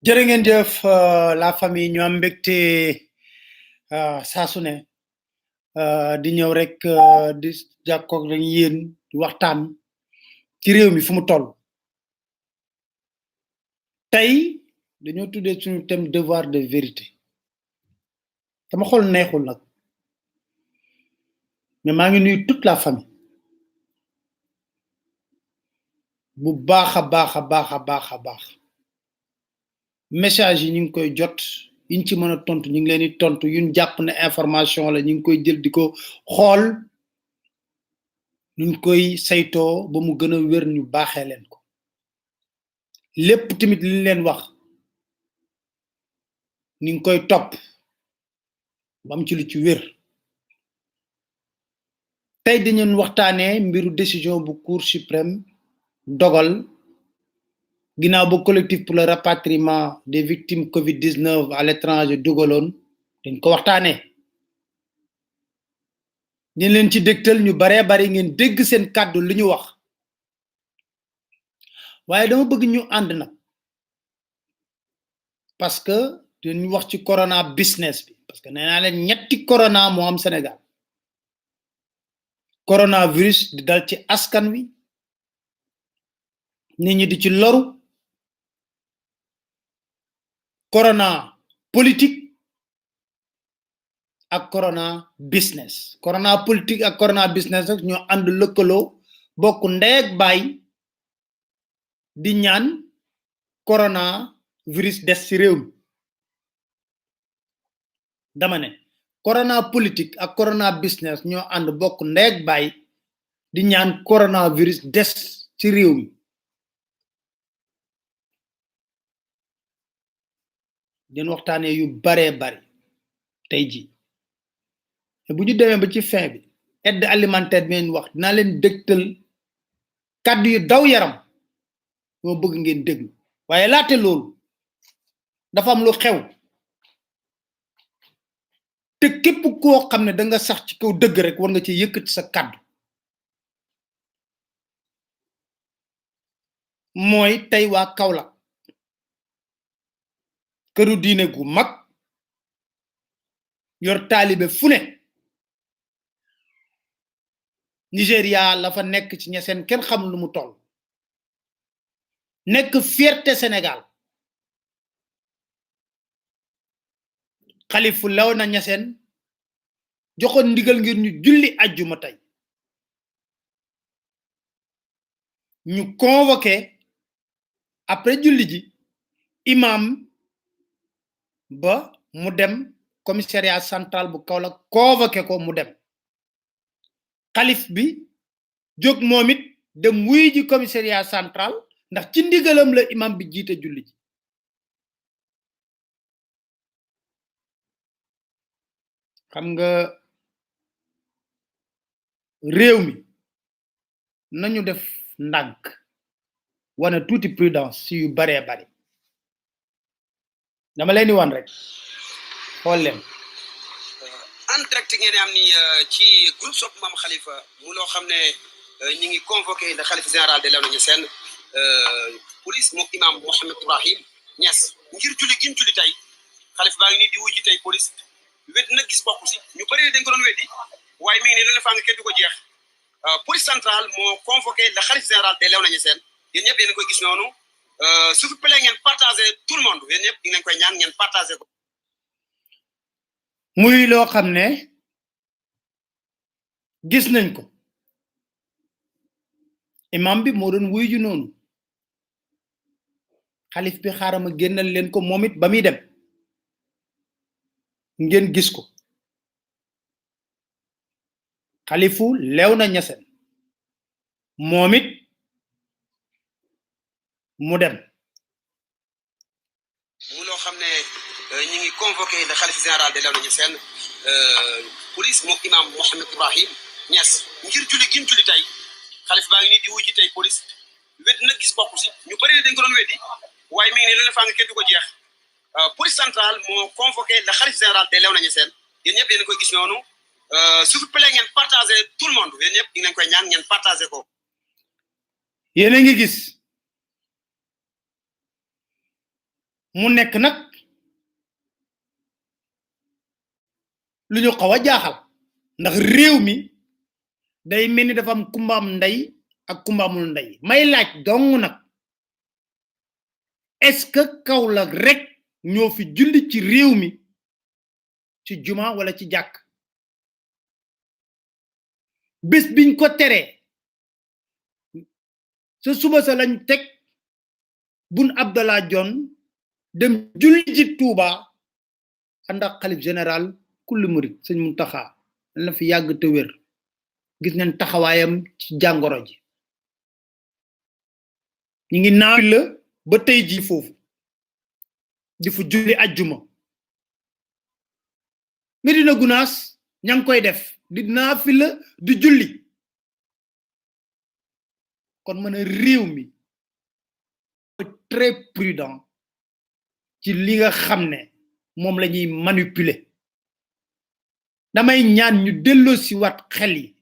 jërë ngeen jëf la famille ñu am mbégte saa su ne di ñëw rek di jàkkoog rek yéen waxtaan ci réew mi fu mu toll tey dañoo tuddee suñu thème devoir de vérité sama xol neexul nag mais maa ngi nuyu toute la famille bu baax a baax a baax a baax a baax message yi ñu ngi koy jot yiñ ci mën a tontu ñu ngi leen di tontu yuñ jàpp ne information la ñu ngi koy jël di ko xool nuñ koy saytoo ba mu gën a wér ñu baaxee leen ko lépp tamit liñ leen wax ñu ngi koy topp ba am ci lu ci wér tey dañu waxtaanee mbiru décision bu cour suprême dogal ginnaaw ba collectif pour le rapatriement des victimes Covid-19 à l'étranger dugaloon dañ ko waxtaanee ñu leen ci dégtal ñu baree bari ngeen dégg seen kàddu li ñu wax waaye dama bëgg ñu ànd nag parce que dañu wax ci corona business bi parce que nee naa leen ñetti corona moo am Sénégal coronavirus di dal ci askan wi nit ñi di ci loru corona politique ak corona business corona politique ak corona business rek ñoo ànd lëkkaloo bokk ndey ak baay di ñaan corona virus des ci réew mi dama ne corona politique ak corona business ñoo ànd bokk ndey ak baay di ñaan coronavirus des ci réew mi den waxtaanee yu baree bari tey ji bu ñu demee ba ci fin bi aide alimentaire bi ngeen wax dinaa leen dégtal kàddu yu daw yaram moo bëgg ngeen déglu waaye laate loolu dafa am lu xew te képp koo xam ne da nga sax ci kaw dëgg rek war nga ci yëkkati sa kàddu mooy tey waa Kaolack këru diine gu mag yor taalibe fu ne Nigeria la fa nekk ci ñeseen kenn xam lu mu toll nekk fierté Sénégal xalifu law na ñeseen joxoon ndigal ngir ñu julli ajjuma tey ñu convoqué après julli ji imam ba mu dem commissariat central bu Kaolack convoqué ko mu dem xalif bi jóg momit dem wuy ji commissariat central ndax ci ndigalam la imam bi jiite julli ji xam nga réew mi nañu def ndànk wane tuuti prudence si yu baree bari dama leen di wan rek xool leen en direct ngeen am ni ci groupe Sopp Mame Khalifa mu loo xam ne ñi ngi convoqué le khalife général de Léona Niassène police moom imam Mohamed Ibrahim Niass ngir julli giñ julli tey xalif baa ngi nii di wujji tey police wedd nag gis bokku si ñu bëri dañ ko doon weddi waaye mi ngi nii lu ne faa nga kenn du ko jeex police centrale moo convoqué le khalife général de Léona Niassène yéen ñëpp yéen koy gis noonu s'il vous plaît ngeen partagé tout le monde yéen ñëpp ñu ngi koy ñaan ngeen partagé ko muy loo xam ne gis nañ ko imam bi moo doon wuy ju noonu xalif bi xaaral ma génnal leen ko moom it ba muy dem ngeen gis ko xalifu Léona Niassène moom it mu dem mu loo xam ne ñi ngi convoqué le khalife général de Léona Niassène police moom imam Mohamed Ibrahim Niass ngir julli giñ julli tey xalif baa ngi nii di wujji tey police wedd nag gis bokku si ñu bëri dañ ko doon weddi waaye mi ngi nii lu ne faa nga kenn du ko jeex police centrale moo convoqué le khalife général de Léona Niassène yéen ñëpp yéen koy gis noonu s'il vous plaît ngeen partagé tout le monde yéen ñëpp ñu ngi leen koy ñaan ngeen partagé ko yéen a ngi gis mu nekk nag lu ñu xaw a jaaxal ndax réew mi day mel ni dafa am kumbaam ndey ak kumbaamul ndey may laaj dong nag est-ce que Kaolack rek ñoo fi julli ci réew mi ci juma wala ci jàkk bés biñ ko teree sa suba sa lañ teg Boun Abdallah Dionne dem julli ci Touba ànd ak xalif général kulli murid sëñ Muntaxa la fi yàgg te wér gis nañ taxawaayam ci jàngoro ji ñi ngi naaw la ba tey ji foofu di fu julli ajjuma Medina Gounass ña ngi koy def di naafila di julli kon mën a réew mi très prudent ci li nga xam ne moom la ñuy manipuler damay ñaan ñu delloo si wat xel yi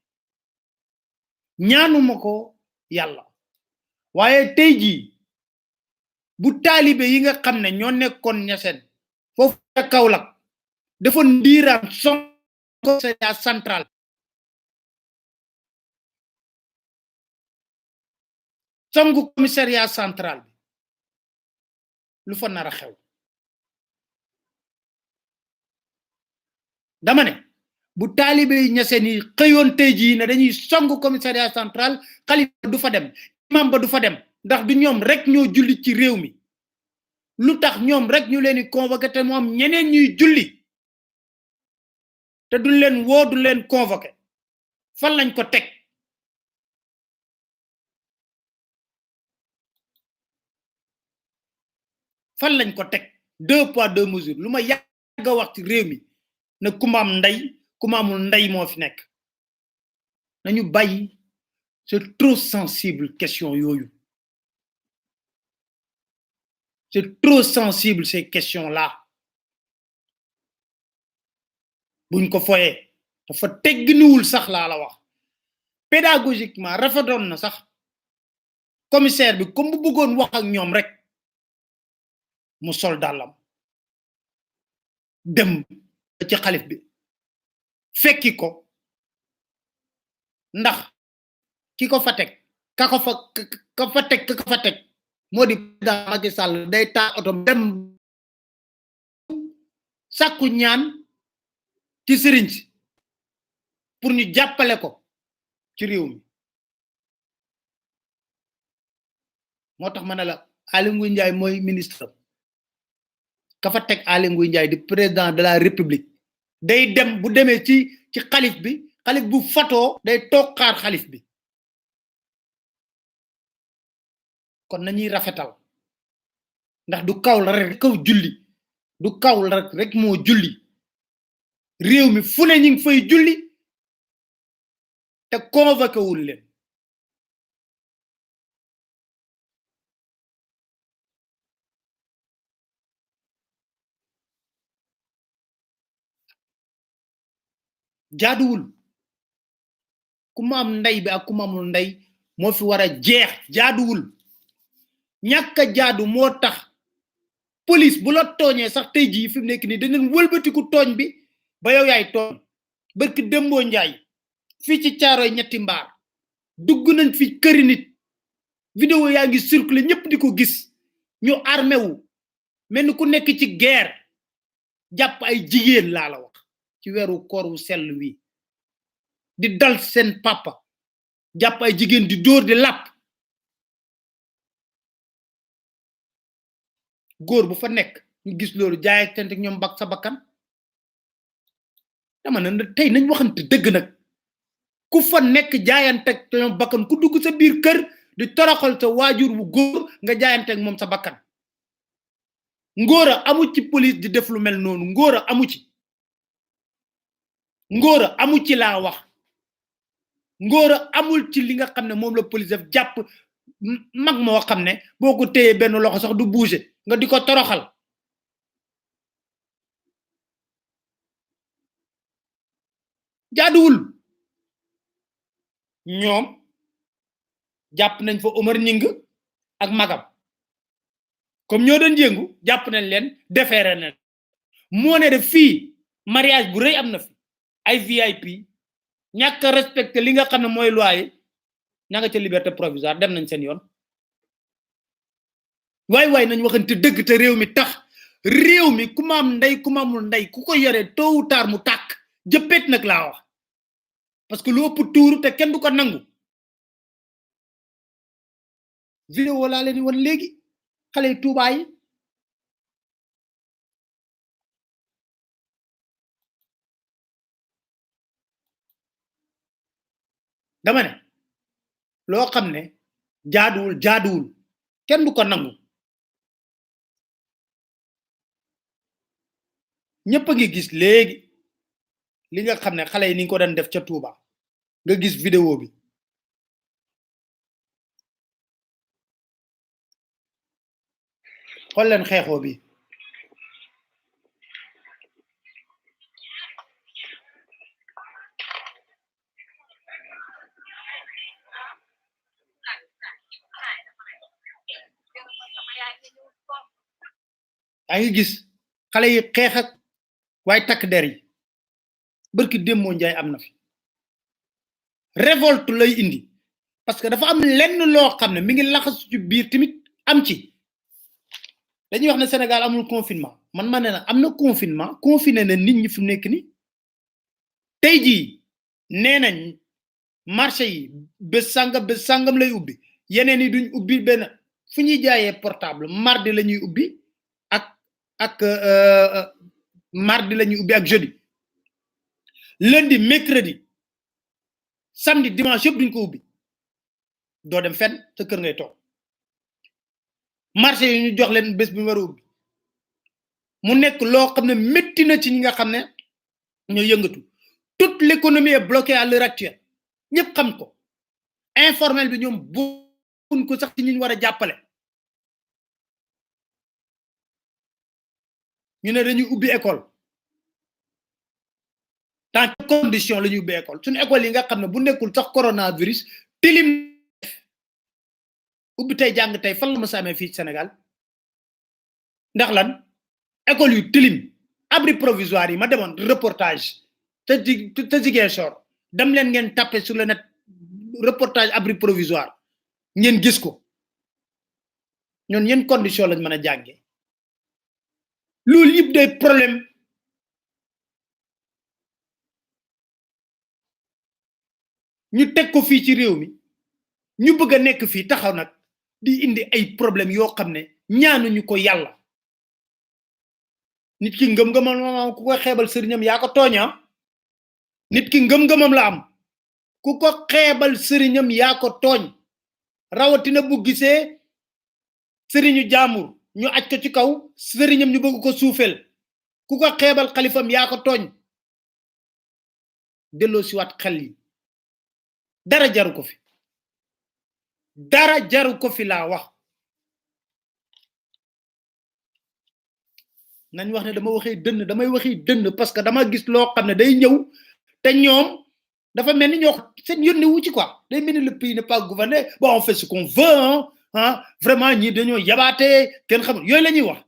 ñaanuma ko yàlla waaye tey jii bu taalibe yi nga xam ne ñoo nekkoon Niassène foofu ca Kaolack dafa ndiiraan sonko commissariat central songu commissariat central bi lu fa nar a xew dama ne bu taalibe yi Niassène yi xëyoon tey jii ne dañuy songu commissariat central xalifa du fa dem imam ba du fa dem ndax du ñoom rek ñoo julli ci réew mi lu tax ñoom rek ñu leen di convoqué te moom ñeneen ñuy julli te duñ leen woo du leen convoqué fan lañ ko teg fan lañ ko teg 2 poids 2 mesures lu ma yàgg a wax ci réew mi ne kumaam ndey kumaamul ndey moo fi nekk nañu bàyyi c'est trop sensible question yooyu c'est trop sensible ces questions là buñ ko foyee dafa tegginuwul sax laa la wax pédagogiquement rafetoon na sax commissaire bi comme bu bëggoon wax ak ñoom rek mu sol dàllam dem ci xalif bi fekki ko ndax ki ko fa teg ka fa teg moo di président Macky Sall day taal oto dem sàkku ñaan ci sëriñ si pour ñu jàppale ko ci réew mi moo tax ma ne la Aly Ngouille Ndiaye mooy ministre ka fa teg Aly Ngouille Ndiaye di président de la république day dem bu demee ci xalif bi xalif bu fatoo day toog xaar xalif bi kon nañuy rafetal ndax du kaw la rek kaw julli du kaw la rek moo julli réew mi fu ne ñu ngi fay julli te convoqué wul leen jaaduwul ku ma am ndey bi ak ku ma amul ndey moo fi war a jeex jaaduwul ñàkk a jaadu moo tax police bu la tooñee sax tey jii fi mu nekk nii danañ wëlbatiku tooñ bi ba yow yaay tooñ barki Dembo Njaay fii ci Caaroy ñetti mbaar dugg nañ fi këri nit vidéo yaa ngi circulé ñëpp di ko gis ñu armé wu mel ni ku nekk ci guerre jàpp ay jigéen laa la wax ci weeru koor wu sell wi di dal seen papa jàpp ay jigéen di dóor di làpp góor bu fa nekk ñu gis loolu jaay ak tent ak ñoom bak sa bakkan dama ne tey nañ waxante dëgg nag ku fa nekk jaayante ak ñoom bakkan ku dugg sa biir kër di toroxal sa waajur bu góor nga jaayante ak moom sa bakkan ngóora amu ci police di def lu mel noonu ngóora amu ci ngóora amu ci laa wax ngóora amul ci li nga xam ne moom la police def jàpp mag moo xam ne boo ko téyee benn loxo sax du bouger nga di ko toroxal jaaduwul ñoom jàpp nañ fa Omar Ñing ak magam comme ñoo doon yëngu jàpp nañ leen defeere na moo ne de fii mariage bu rëy am na fi ay VIP ñàkk a respecté li nga xam ne mooy loi yi ña nga ca liberté provisoire dem nañ seen yoon waay nañ waxante dëgg te réew mi tax réew mi ku ma am ndey ku ma amul ndey ku ko yore tôt ou tard mu tàkk jëppet nag laa wax parce que lu ëpp tuuru te kenn du ko nangu vidéo laa leen wan léegi xale yi Tuubaa yi dama ne loo xam ne jaaduwul kenn du ko nangu ñëpp a ngi gis léegi li nga xam ne xale yi ni ko doon def ca Touba nga gis vidéo bi xool leen xeexoo bi yaa ngi gis xale yi xeex ak waaye takk der yi barki Dembo Njaay am na fi révolte lay indi parce que dafa am lenn loo xam ne mi ngi laxasu ci biir tamit am ci dañuy wax ne Sénégal amul confinement man ma ne na am na confinement confiné na nit ñi fi mu nekk ni tey jii nee nañ marché yi bés sàngam lay ubbi yeneen yi duñ ubbi benn fu ñuy jaayee portable mardi la ñuy ubbi ak mardi la ñuy ubbi ak jeudi lundi mercredi samedi dimanche yëpp duñ ko ubbi doo dem fenn sa kër ngay toog marché yi ñu jox leen bés bi war a ubbi mu nekk loo xam ne métti na ci ñi nga xam ne ñoo yëngatu toute l'économie est bloquée à l'heure actuelle ñëpp xam ko informel bi ñoom buñ ko sax ci ñi ñu war a jàppale ñu ne dañuy ubbi école dans quelles conditions la ñuy ubbi école suñu école yi nga xam ne bu nekkul sax coronavirus tilim ubbi tey jàng tey fan la ma sa amee fii Sénégal ndax lan école yu tilim abri provisoire yi ma demoon reportage te Ziguinchor dem leen ngeen tapé sur le net reportage abri provisoire ngeen gis ko ñoon yenn condition lañ mën a jàngee loolu yëpp day problème ñu teg ko fii ci réew mi ñu bëgg a nekk fii taxaw nag di indi ay problème yoo xam ne ñaanuñu ko yàlla nit ki ngëm-ngëmam ku ko xeebal sëriñam yaa ko tooña nit ki ngëm-ngëmam la am ku ko xeebal sëriñam yaa ko tooñ rawatina bu gisee sëriñu jaamur ñu aj ko ci kaw sëriñam ñu bëgg ko suufel ku ko xeebal xalifam yaa ko tooñ delloo siwaat xel yi dara jaru ko fi dara jaru ko fi laa wax nañ wax ne damay waxee dënn parce que dama gis loo xam ne day ñëw te ñoom dafa mel ni ñoo seen yónni wu ci quoi day mel ni le pays n'est pas gouverné bon on fait ce qu'on veut hein vraiment ñi dañoo yabaate kenn xamul yooyu la ñuy wax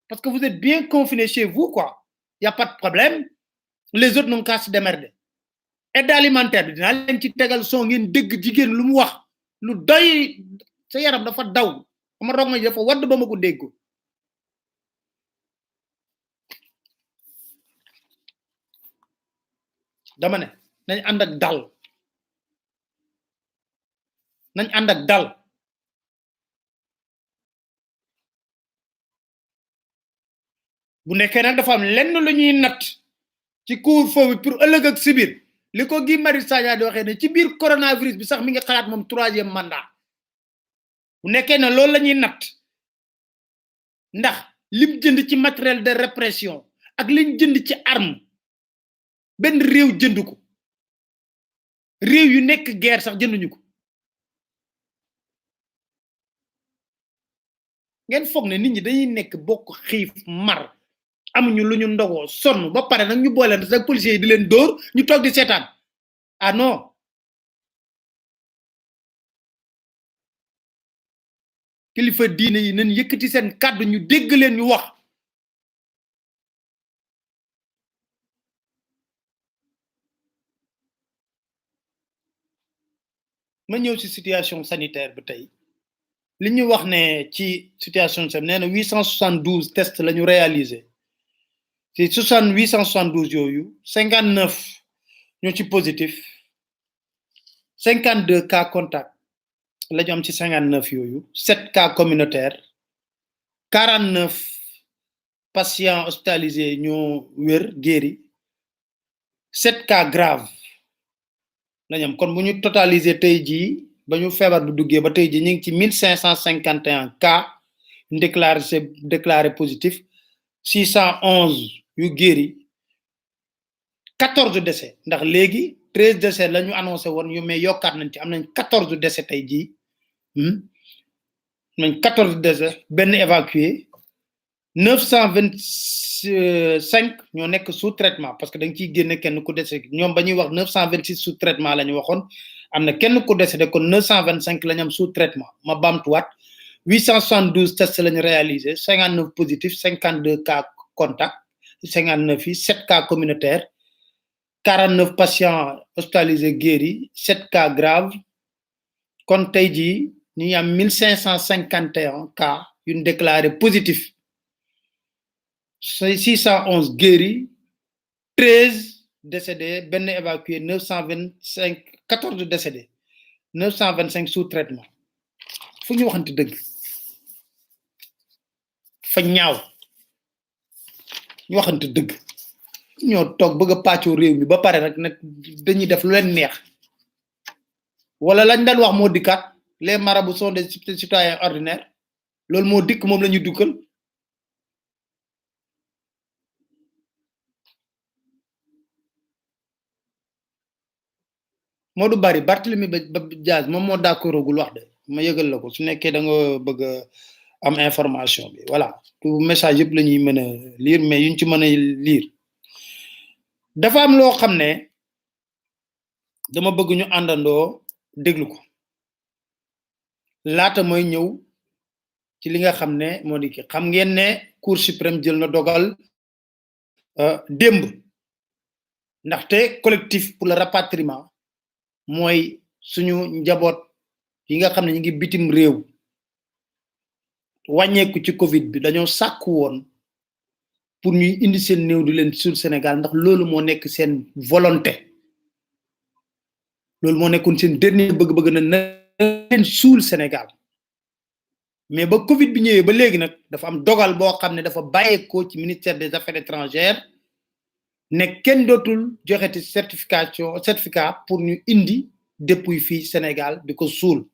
parce que vous êtes bien confinés chez vous quoi y a pas de problème les autres n'ont qu'à se démerder aide alimentaire bi dinaa leen ci tegal son ngeen dégg jigéen lu mu wax lu doy sa yaram dafa daw sama rog ma dafa wadd ba ma ko dégg dama ne nañ ànd ak dal nañ ànd ak dal bu nekkee nag dafa am lenn lu ñuy natt ci couvre-feu bi pour ëllëg ak si biir li ko Guy Marius Sagna di waxee ne ci biir coronavirus bi sax mi ngi xalaat moom 3e mandat bu nekkee ne loolu la ñuy natt ndax lim jënd ci matériel de répression ak liñ jënd ci arme benn réew jënd ko réew yu nekk guerre sax jënduñu ko ngeen foog ne nit ñi dañuy nekk bokk xiif mar amuñu lu ñu ndogoo sonn ba pare nag ñu boole rek policiers yi di leen dóor ñu toog di seetaan ah non kilifa diine yi nañ yëkkati seen kàddu ñu dégg leen ñu wax ma ñëw ci situation sanitaire bi tey li ñu wax ne ci situation sanitaire nee na 872 tests la ñu réalisé ci 872 yooyu 59 ñoo ci positif 52 cas contact la ñu am ci 59 yooyu 7 cas communautaires 49 patients hospitalisés ñoo wér guéri 7 cas graves la ñu am kon bu ñu totaliser tey jii ba ñu feebar bu duggee ba tey jii ñu ngi ci 1551 cas déclaré positif 611 yu guéri 14 décès ndax léegi 13 décès la ñu annoncé woon yu mais yokkaat nañ ci am nañ 14 décès tey jii nañ 14 décès benn évacué 925 ñoo nekk sous traitement parce que da nga ciy génne kenn ku décès ñoom ba ñuy wax 926 sous traitement la ñu waxoon am na kenn ku décédé kon 925 la ñu am sous traitement ma baamtuwaat 872 tests la ñu réalisé 59 positifs 52 cas contact 59 yi 7 cas communautaires 49 patients hospitalisés guéris 7 cas graves kon tey jii ñu am 1551 cas yu ñu déclaré positif 611 guéris 13 décédés benn évacué 14 décédés 925 sous traitement fu ñu waxante dëgg fa ñaaw ñu waxante dëgg ñoo toog bëgg a pàccoo réew mi ba pare rek nag dañuy def lu leen neex wala lañ daan wax moo dikkaat les marabouts sont des citoyens ordinaires loolu moo dikk moom la ñuy dukkal Modou Bari Barthélemy Diaz moom moo d'accordagul wax de ma yëgal la ko su nekkee da nga bëgg am information bi voilà tout message yëpp la ñuy mën a lire mais yuñ ci mën a lire dafa am loo xam ne dama bëgg ñu àndandoo déglu ko laata mooy ñëw ci li nga xam ne moo di ki xam ngeen ne Cour suprême jël na dogal démb ndaxte collectif pour le rapatriement mooy suñu njaboot yi nga xam ne ñu ngi bitim réew wàññeeku ci Covid bi dañoo sàkku woon pour ñuy indi seen néew di leen suul Sénégal ndax loolu moo nekk seen volonté loolu moo nekkoon seen dernier bëgg-bëgg na leen suul Sénégal mais ba Covid bi ñëwee ba léegi nag dafa am dogal boo xam ne dafa bàyyeekoo ci ministère des affaires étrangères ne kenn dootul joxeti certificat pour ñu indi depuis fii Sénégal di ko suul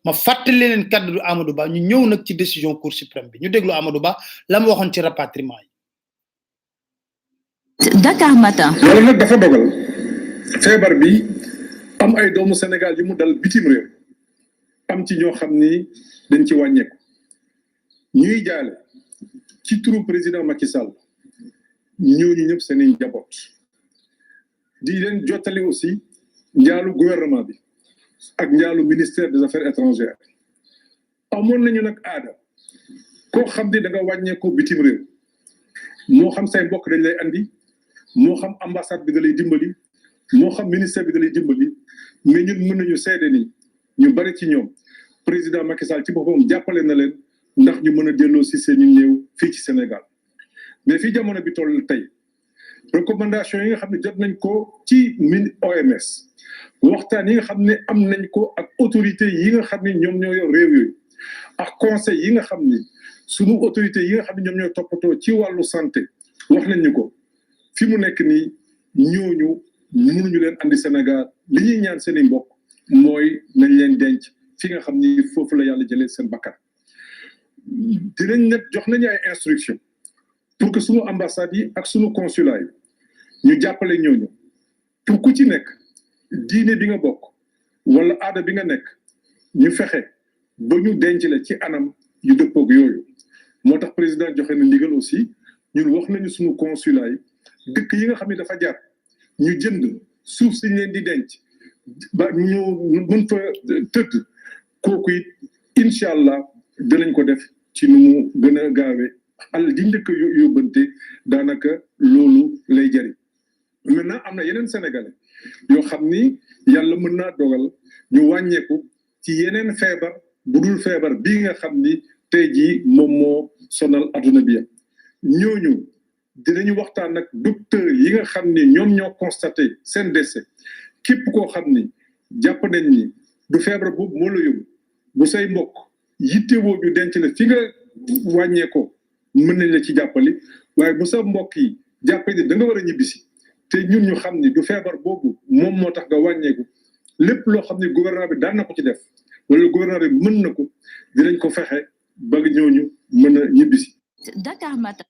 ma fàttali leen kaddu Amadou Ba ñu ñëw nag ci décision Cour suprême bi ñu déglu Amadou Ba la mu waxoon ci rapatriement yi. Dakar Matin. wala nag dafa dogal feebar bi am ay doomu Sénégal yu mu dal bitim réew am ci ñoo xam ni dañ ci wàññeeku ñuy jaale ci turu président Macky Sall ñooñu ñëpp seeni njaboot di leen jottali aussi njaalu gouvernement bi ak njaalu ministère des affaires étrangères amoon nañu nag aada koo xam ne da nga wàññeekoo bitim réew moo xam say mbokk dañ lay andi moo xam ambassade bi da lay dimbali moo xam ministère bi da lay dimbali mais ñun mën nañu seede ni ñu bari ci ñoom président Macky Sall ci boppam jàppale na leen ndax ñu mën a delloo si seen i néew fii ci Sénégal mais fii jamono bi toll tey recommandation yi nga xam ne jot nañ ko ci OMS waxtaan yi nga xam ne am nañ ko ak autorité yi nga xam ne ñoom ñoo yor réew yooyu ak conseil yi nga xam ni sunu autorité yi nga xam ne ñoom ñoo toppatoo ci wàllu santé wax nañ ñu ko fi mu nekk nii ñooñu mënuñu leen andi Sénégal li ñuy ñaan seen i mbokk mooy nañ leen denc fi nga xam ni foofu la yàlla jëlee seen bakkan dinañ nag jox nañu ay instruction pour que sunu ambassades yi ak sunu consulat yi ñu jàppale ñooñu pour ku ci nekk diine bi nga bokk wala aada bi nga nekk ñu fexe ba ñu denc la ci anam yu dëppoog yooyu moo tax président joxe na ndigal aussi ñun wax nañu sunu consulat yi dëkk yi nga xam ne dafa jaar ñu jënd suuf si leen di denc ba ñu mën fa tëdd kooku it incha allah dinañ ko def ci nu mu gën a gaawee àll di njëkk a yóbbante daanaka loolu lay jëriñ maintenant am na yeneen sénégalais yoo xam ni yàlla mën naa dogal ñu wàññeeku ci yeneen feebar bu dul feebar bii nga xam ni tey jii moom moo sonal adduna bi yëpp ñooñu dinañu waxtaan ak docteur yi nga xam ni ñoom ñoo constaté seen décès képp koo xam ni jàpp nañ ni du feebar boobu moo la yóbbu bu say mbokk yittewoo ñu denc la fi nga wàññeekoo mën nañ la ci jàppali waaye bu sa mbokk yi jàppee ni da nga war a ñibbisi te ñun ñu xam ni du feebar boobu moom moo tax nga wàññeeku lépp loo xam ni gouvernement bi daan na ko ci def wala gouvernement bi mën na ko dinañ ko fexe ba ñooñu mën a ñibbisi. Dakar Matin.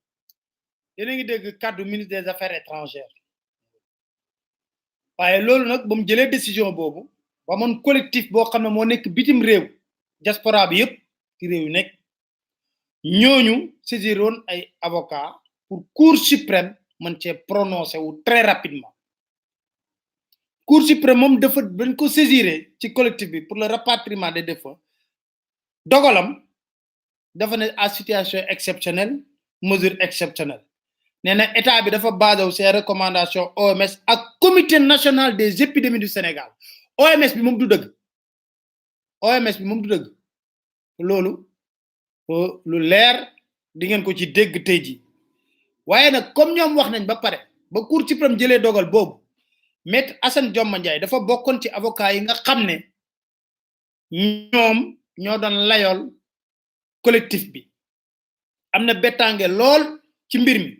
yéen a ngi dégg kàddu ministre des affaires étrangères waaye loolu nag ba mu jëlee décision boobu ba moon collectif boo xam ne moo nekk bitim réew diaspora bi yëpp ci réew yu nekk ñooñu saisiroon ay avocat pour cour suprême mën cee prononcé wu très rapidement cour suprême moom dafa dañ ko saisiré ci collectif bi pour le rapatriement des défunts dogalam dafa ne à situation exceptionnelle mesure exceptionnelle nee na état bi dafa basé wu ses recommandations OMS ak comité national des épidémies du Sénégal OMS bi moom du dëgg OMS bi moom du dëgg loolu lu leer di ngeen ko ci dégg tey ji waaye nag comme ñoom wax nañ ba pare ba cour suprême jëlee dogal boobu maître Assane Dioma Ndiaye dafa bokkoon ci avocat yi nga xam ne ñoom ñoo doon layool collectif bi am na bettange lool ci mbir mi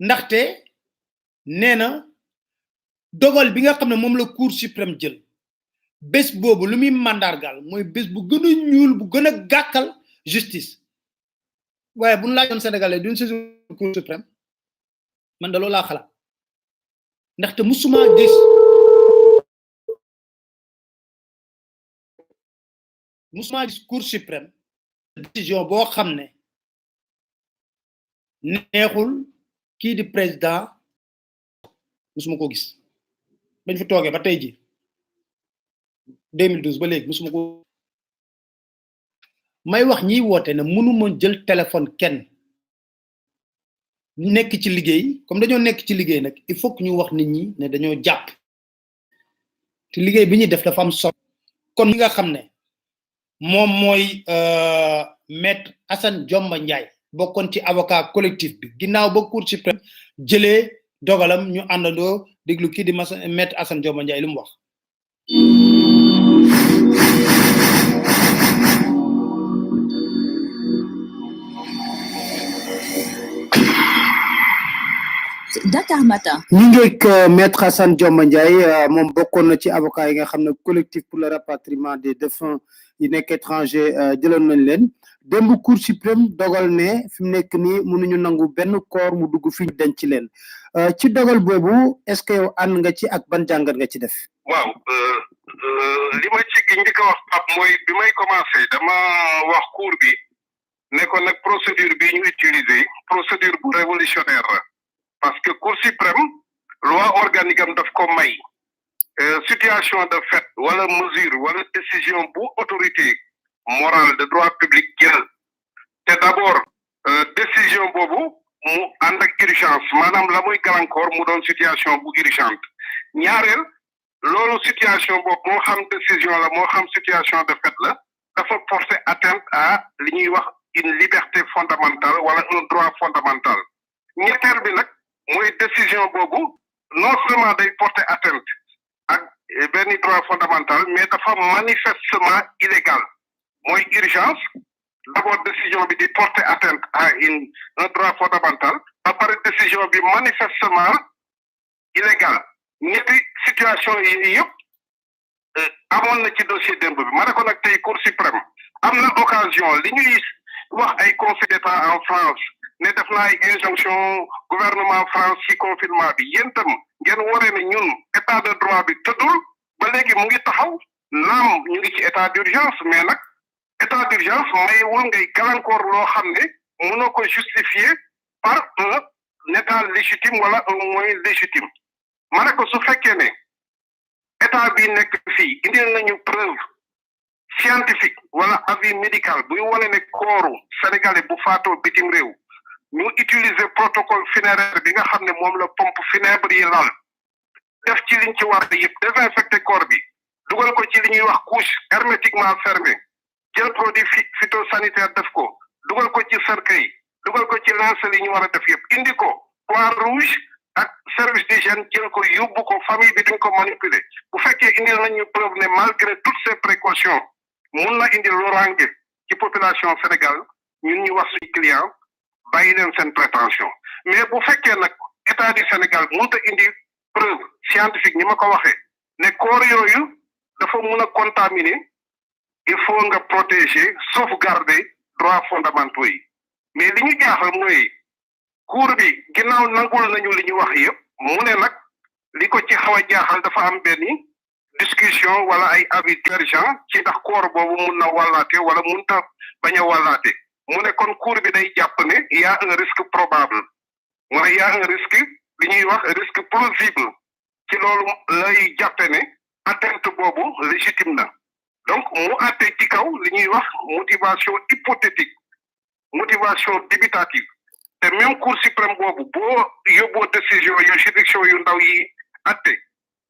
ndaxte nee na dogal bi nga xam ne moom la cour suprême jël bés boobu lu muy mandargal mooy bés bu gën a ñuul bu gën a gàkkal justice waaye bu ñu laajoon sénégalais duñ saisir cour suprême man da loolu laa xalaat ndaxte musuma gis cour suprême décision boo xam ne neexul kii di président musuma ko gis bañ fi toogee ba tey ji 2012 ba léegi musuma ko may wax ñiy woote ne mënuma jël téléphone kenn nekk ci liggéey comme dañoo nekk ci liggéey nag il faut que ñu wax nit ñi ne dañoo jàpp te liggéey bi ñuy def dafa am solo kon ñi nga xam ne moom mooy maître Assane Dioma Ndiaye bokkoon ci avocat collectif bi ginnaaw ba cour suprême jëlee dogalam ñu àndandoo déglu kii di maître Assane Dioma Ndiaye lu mu wax. Dakar Matin. ñu ngeeg maître Assane Dioma Ndiaye moom bokkoon na ci avocat yi nga xam ne collectif pour le rapatriement des défunts yi nekk étranger jëloon nañ leen démb cour suprême dogal ne fi mu nekk nii mënuñu nangu benn corps mu dugg fi ñu denc leen ci dogal boobu est-ce que yow ànd nga ci ak ban jàngat nga ci def. waaw li ma ci njëkk a wax Pape mooy bi may commencé dama wax cour bi ne ko nag procédure bi ñu utilisé procédure bu révolutionnaire la parce que Cour suprême loi organique am daf ko may situation de fait wala mesure wala décision bu autorité morale de droit public jël te d'abord décision boobu mu ànd ak urgence maanaam la muy gàllankoor mu doon situation bu urgente ñaareel loolu situation boobu moo xam décision la moo xam situation de fait la dafa porter atteinte à li ñuy wax une liberté fondamentale wala un droit fondamental ñetteel bi nag mooy décision boobu non seulement day porter atteinte ak benn droit fondamental mais dafa manifestement illégal mooy urgence d'abord décision bi di porter atteinte à un droit fondamental ba pare décision bi manifestement illégal ñetti situation yi yëpp amoon na ci dossier démb bi ma ne ko nag tey Cour suprême am na occasion li ñuy wax ay conseil d'état en France ne def na ay injonction gouvernement France ci confinement bi yéen tam ngeen waree ne ñun état de droit bi tëddul ba léegi mu ngi taxaw naam ñu ngi ci état d'urgence mais nag état d'urgence mayewul ngay gàllankoor loo xam ne mënoo ko justifier par un état légitime wala un moyen légitime ma ne ko su fekkee ne état bi nekk fii indil nañu preuve scientifique wala avis médical buy wane ne kooru sénégalais bu faatoo bitim réew ñu utiliser protocole funéraire bi nga xam ne moom la pompe funèbre yi laal def ci liñ ci war yëpp désinfecté corps bi dugal ko ci li ñuy wax couche hermétiquement fermée jël produit phytosanitaire def ko dugal ko ci cercueil dugal ko ci linceul yi ñu war a def yëpp indi ko Croix-Rouge ak service d'hygiène jël ko yóbbu ko famille bi dañ ko manipuler bu fekkee indil nañu preuve ne malgré toutes ces précautions mun na indi loraange ci population Sénégal ñun ñu wax suñu client bàyyi leen seen prétention mais bu fekkee nag état du Sénégal mënut a indi preuve scientifique ni ma ko waxee ne corps yooyu dafa mun a contaminer il faut nga protéger sauvegarder droits fondamentaux yi mais li ñu jaaxal mooy cour bi ginnaaw nangul nañu li ñu wax yëpp mu ne nag li ko ci xaw a jaaxal dafa am benn discussion wala ay avis divergent ci ndax corps boobu mun na wàllaate wala mun ta bañ a wàllaate mu ne kon cour bi day jàpp ne y a un risque probable mu ne y a un risque li ñuy wax risque plausible ci loolu lay jàppe ne atteinte boobu légitime na donc mu àtte ci kaw li ñuy wax motivation hypothétique motivation dubitative te même cour suprême boobu boo yóbboo décision yu juridiction yu ndaw yi àtte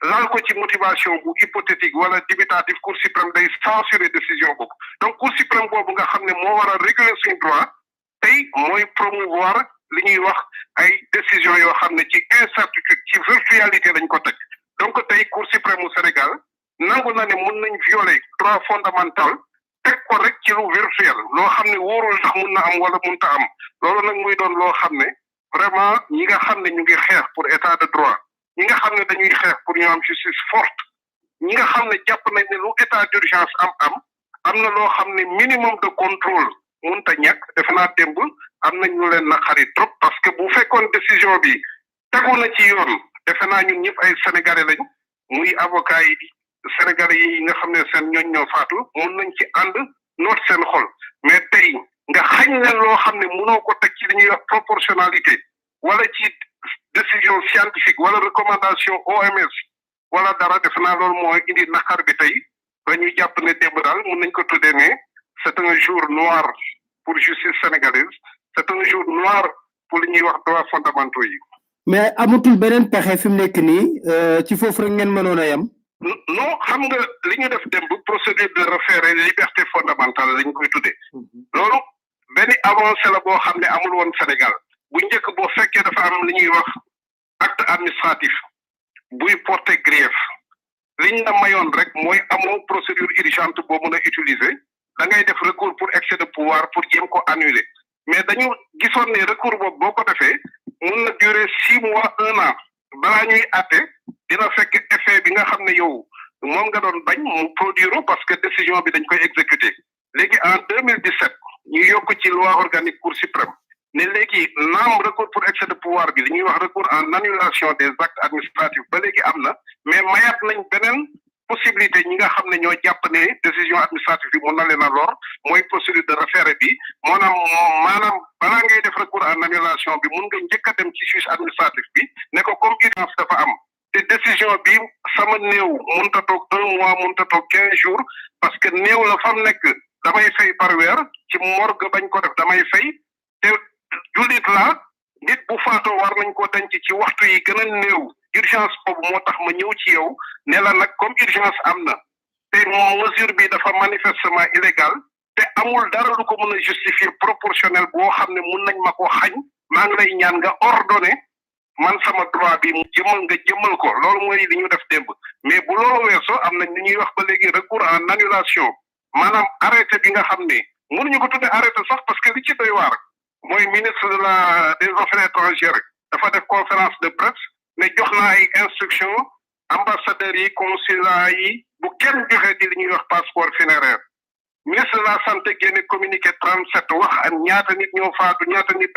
laal ko ci motivation bu hypothétique wala dubitative cour suprême day censurer décision boobu donc cour suprême boobu nga xam ne moo war a réguler suñu droit tey mooy promouvoir li ñuy wax ay décision yoo xam ne ci incertitude ci virtualité lañ ko teg donc tey cour suprême mu Sénégal nangu na ne mun nañ violer droit fondamental teg ko rek ci lu virtuel loo xam ne wóorul ndax mun na am wala munta am loolu nag muy doon loo xam ne vraiment ñi nga xam ne ñu ngi xeex pour état de droit ñi nga xam ne dañuy xeex pour ñu am justice forte ñi nga xam ne jàpp nañ ne lu état d'urgence am na loo xam ne minimum de contrôle munta ñàkk defe naa démb am nañ lu leen naqari trop parce que bu fekkoon décision bi tegu na ci yoon defe naa ñun ñëpp ay sénégalais lañ muy avocat yi sénégalais yi nga xam ne seen ñooñ ñoo faatu mun nañ ci ànd noot seen xol mais tey nga xañ leen loo xam ne mënoo ko teg ci li ñuy wax proportionnalité wala ci décision scientifique wala recommandation OMS wala dara defe naa loolu moo indi naqar bi tey ba ñu jàpp ne démb daal mun nañ ko tuddee ne c'est un jour noir pour justice sénégalaise c'est un jour noir pour li ñuy wax droits fondamentaux yi. mais amatul beneen pexe fi mu nekk nii ci foofu rek ngeen mënoon a yem. non xam nga li ñu def démb procédure de référé liberté fondamentale lañ koy tuddee loolu benn avancé la boo xam ne amul woon Sénégal bu njëkk boo fekkee dafa am li ñuy wax acte administratif buy porter grief liñ la mayoon rek mooy amoo procédure urgente boo mën a utiliser da ngay def recours pour excès de pouvoir pour jéem ko annuler mais dañu gisoon ne recours boobu boo ko defee mun na durer 6 mois 1 an balaa ñuy àtte dina fekk effet bi nga xam ne yow moom nga doon bañ mu produire parce que décision bi dañ koy exécuter léegi en 2017 ñu yokk ci loi organique cour suprême ne léegi naam recours pour excès de pouvoir bi li ñuy wax recours en annulation des actes administratifs ba léegi am na mais mayaat nañ beneen possibilité ñi nga xam ne ñoo jàpp ne décision administrative bi mun na leen a lor mooy procédure de référé bi maanaam balaa ngay def recours en annulation bi mun nga njëkk a dem ci juge administratif bi ne ko comme urgence dafa am te décision bi sama néew mënut a toog 1 mois mënut a toog 15 jours parce que néew la fam nekk damay fay par weer ci morgue bañ ko def damay fay te jullit la nit bu faatoo war nañ ko denc ci waxtu yi gën a néew urgence boobu moo tax ma ñëw ci yow ne la nag comme urgence am na te mesure bi dafa manifestement illégal te amul dara lu ko mën a justifier proportionnel boo xam ne mun nañ ma ko xañ maa ngi lay ñaan nga ordonné man sama droit bi mu jëmal ko loolu mooy li ñu def démb mais bu loolu weesoo am nañ ni ñuy wax ba léegi recours en annulation maanaam arrêté bi nga xam ne mënuñu ko tudde arrêté sax parce que li ci doy waar mooy ministre des affaires étrangères dafa def conférence de presse ne jox na ay instruction ambassadeurs yi consulat yi bu kenn joxe di li ñuy wax passeport funéraire ministre de la santé génne communiqué 37 wax ak ñaata nit ñoo faatu ñaata nit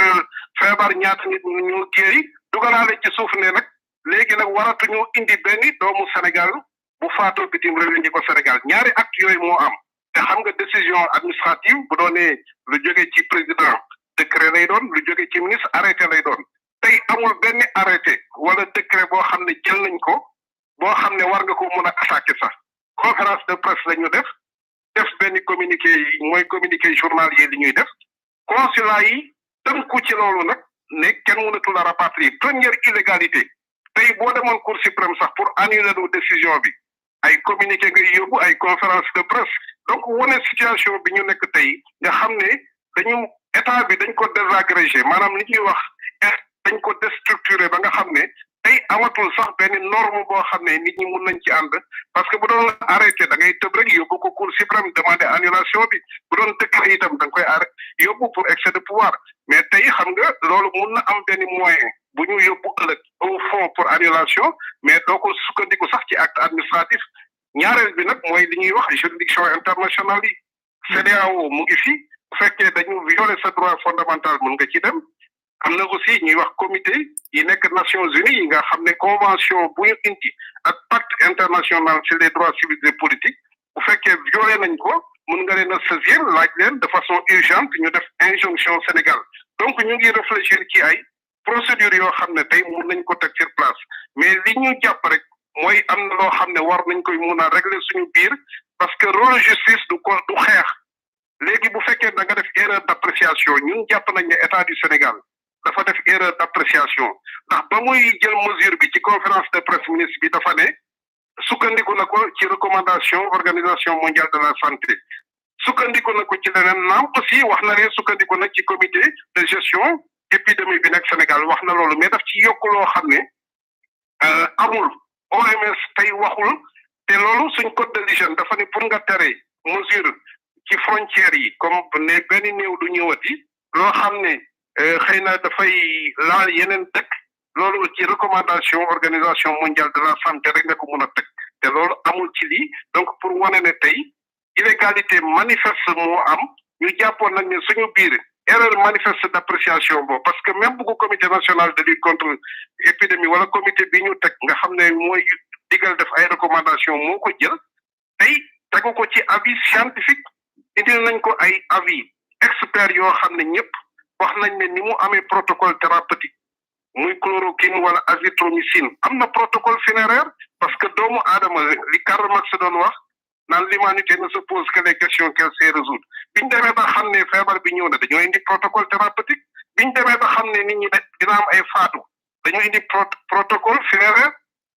feebar ñaata nit ñoo géey dugalaale ci suuf ne nag léegi nag waratuñu indi benn doomu Sénégal bu faatoo bitim réew indi ko Sénégal ñaari acte yooyu moo am te xam nga décision administrative bu doonee lu jóge ci président décret lay doon lu jóge ci ministre arrêté lay doon tey amul benn arrêté wala décret boo xam ne jël nañ ko boo xam ne war nga ko mën a attaquer sax conférence de presse la ñu def benn communiqué yi mooy communiqué journalier li ñuy def consulat yi tënku ci loolu nag ne kenn mënatul a rapatrier première illégalité tey boo demoon cour suprême sax pour annuler lu décision bi ay communiqué ngay yóbbu ay conférence de presse donc wane situation bi ñu nekk tey nga xam ne dañu état bi dañ ko désagrégé maanaam li ñuy wax dañ ko déstructuré ba nga xam ne tey amatul sax benn norme boo xam ne nit ñi mun nañ ci ànd parce que bu doon arrêté da ngay tëb rek yóbbu ko cour suprême demander annulation bi bu doon décret itam da nga koy arrêté yóbbu pour excès de pouvoir mais tey xam nga loolu mun na am benn moyen bu ñu yóbbu ëllëg au fond pour annulation mais doo ko sukkandiku sax ci acte administratif ñaareel bi nag mooy li ñuy wax juridiction internationale yi CEDEAO mu ngi fi bu fekkee dañu violer sa droit fondamental mun nga ci dem am na aussi ñuy wax comité yi nekk Nations Unies yi nga xam ne convention bu ñu indi ak pacte international sur les droits civils et politiques bu fekkee violé nañ ko mun nga leen a saisir laaj leen de façon urgente ñu def injonction Sénégal donc ñu ngi réfléchir ci ay procédures yoo xam ne tey mun nañ ko teg sur place mais li ñu jàpp rek mooy am na loo xam ne war nañ koy mun a régler suñu biir parce que rôle justice du xeex léegi bu fekkee da nga def erreur d'appréciation ñun jàpp nañ ne état du Sénégal dafa def erreur d'appréciation ndax ba muy jël mesure bi ci conférence de presse ministre bi dafa ne sukkandiku na ko ci recommandation organisation mondiale de la santé sukkandiku na ko ci leneen naam aussi wax na ne sukkandiku na ci comité de gestion épidémie bi nekk Sénégal wax na loolu mais daf ci yokk loo xam ne amul OMS tey waxul te loolu suñ code de l'hygiène dafa ne pour nga tere mesure ci frontières yi comme ne benn néew du ñëwati loo xam ne xëy na dafay laal yeneen dëkk loolu ci recommandation organisation mondiale de la santé rek nga ko mën a teg te loolu amul ci lii donc pour wane ne tey illégalité manifeste moo am ñu jàppoon nañ ne suñu biir erreur manifeste d'appréciation boobu parce que même bu ko comité national de lutte contre épidémie wala comité bi ñu teg nga xam ne mooy digal def ay recommandation moo ko jël tey tegu ko ci avis scientifique indil nañ ko ay avis experts yoo xam ne ñëpp wax nañ ne ni mu amee protocole thérapeutique muy chloroquine wala azithromycine am na protocole funéraire parce que doomu aadama li Karl Marx doon wax naan l'humanité ne se pose que les questions qu'elle sait résoudre biñ demee ba xam ne feebar bi ñëw na dañoo indi protocole thérapeutique biñ demee ba xam ne nit ñi dina am ay faatu dañoo indi protocole funéraire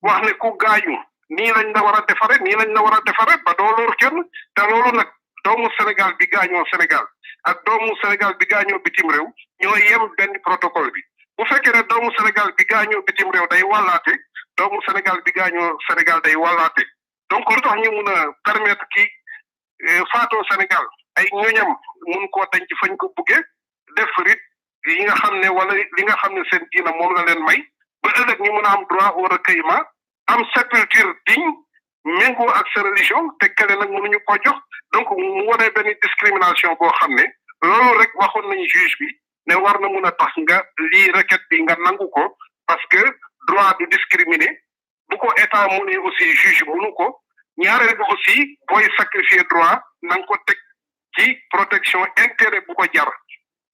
wax ne ku gaañu nii lañ la war a defare nii lañ la war a defare ba doo lor kenn te loolu nag doomu Sénégal bi gaañoo Sénégal ak doomu Sénégal bi gaañoo bitim réew ñoo yem benn protocole bi bu fekkee ne doomu Sénégal bi gaañoo bitim réew day wàllaate doomu Sénégal bi gaañoo Sénégal day wàllaate donc lu tax ñu mun a permettre ki faatoo Sénégal ay ñoñam mun koo denc fañ ko buggee def rit yi nga xam ne wala li nga xam ne seen diina moom la leen may ba ëllëg ñu mun a am droit au recueillement am sépulture digne méngoo ak sa religion te kele nag mënuñu ko jox donc mu wane benn discrimination boo xam ne loolu rek waxoon nañu juge bi ne war na mun a tax nga lii requête bi nga nangu ko parce que droit du discriminer bu ko état mu ne aussi juge mënu ko ñaareel bi aussi booy sacrifier droit na nga ko teg ci protection intérêt bu ko jar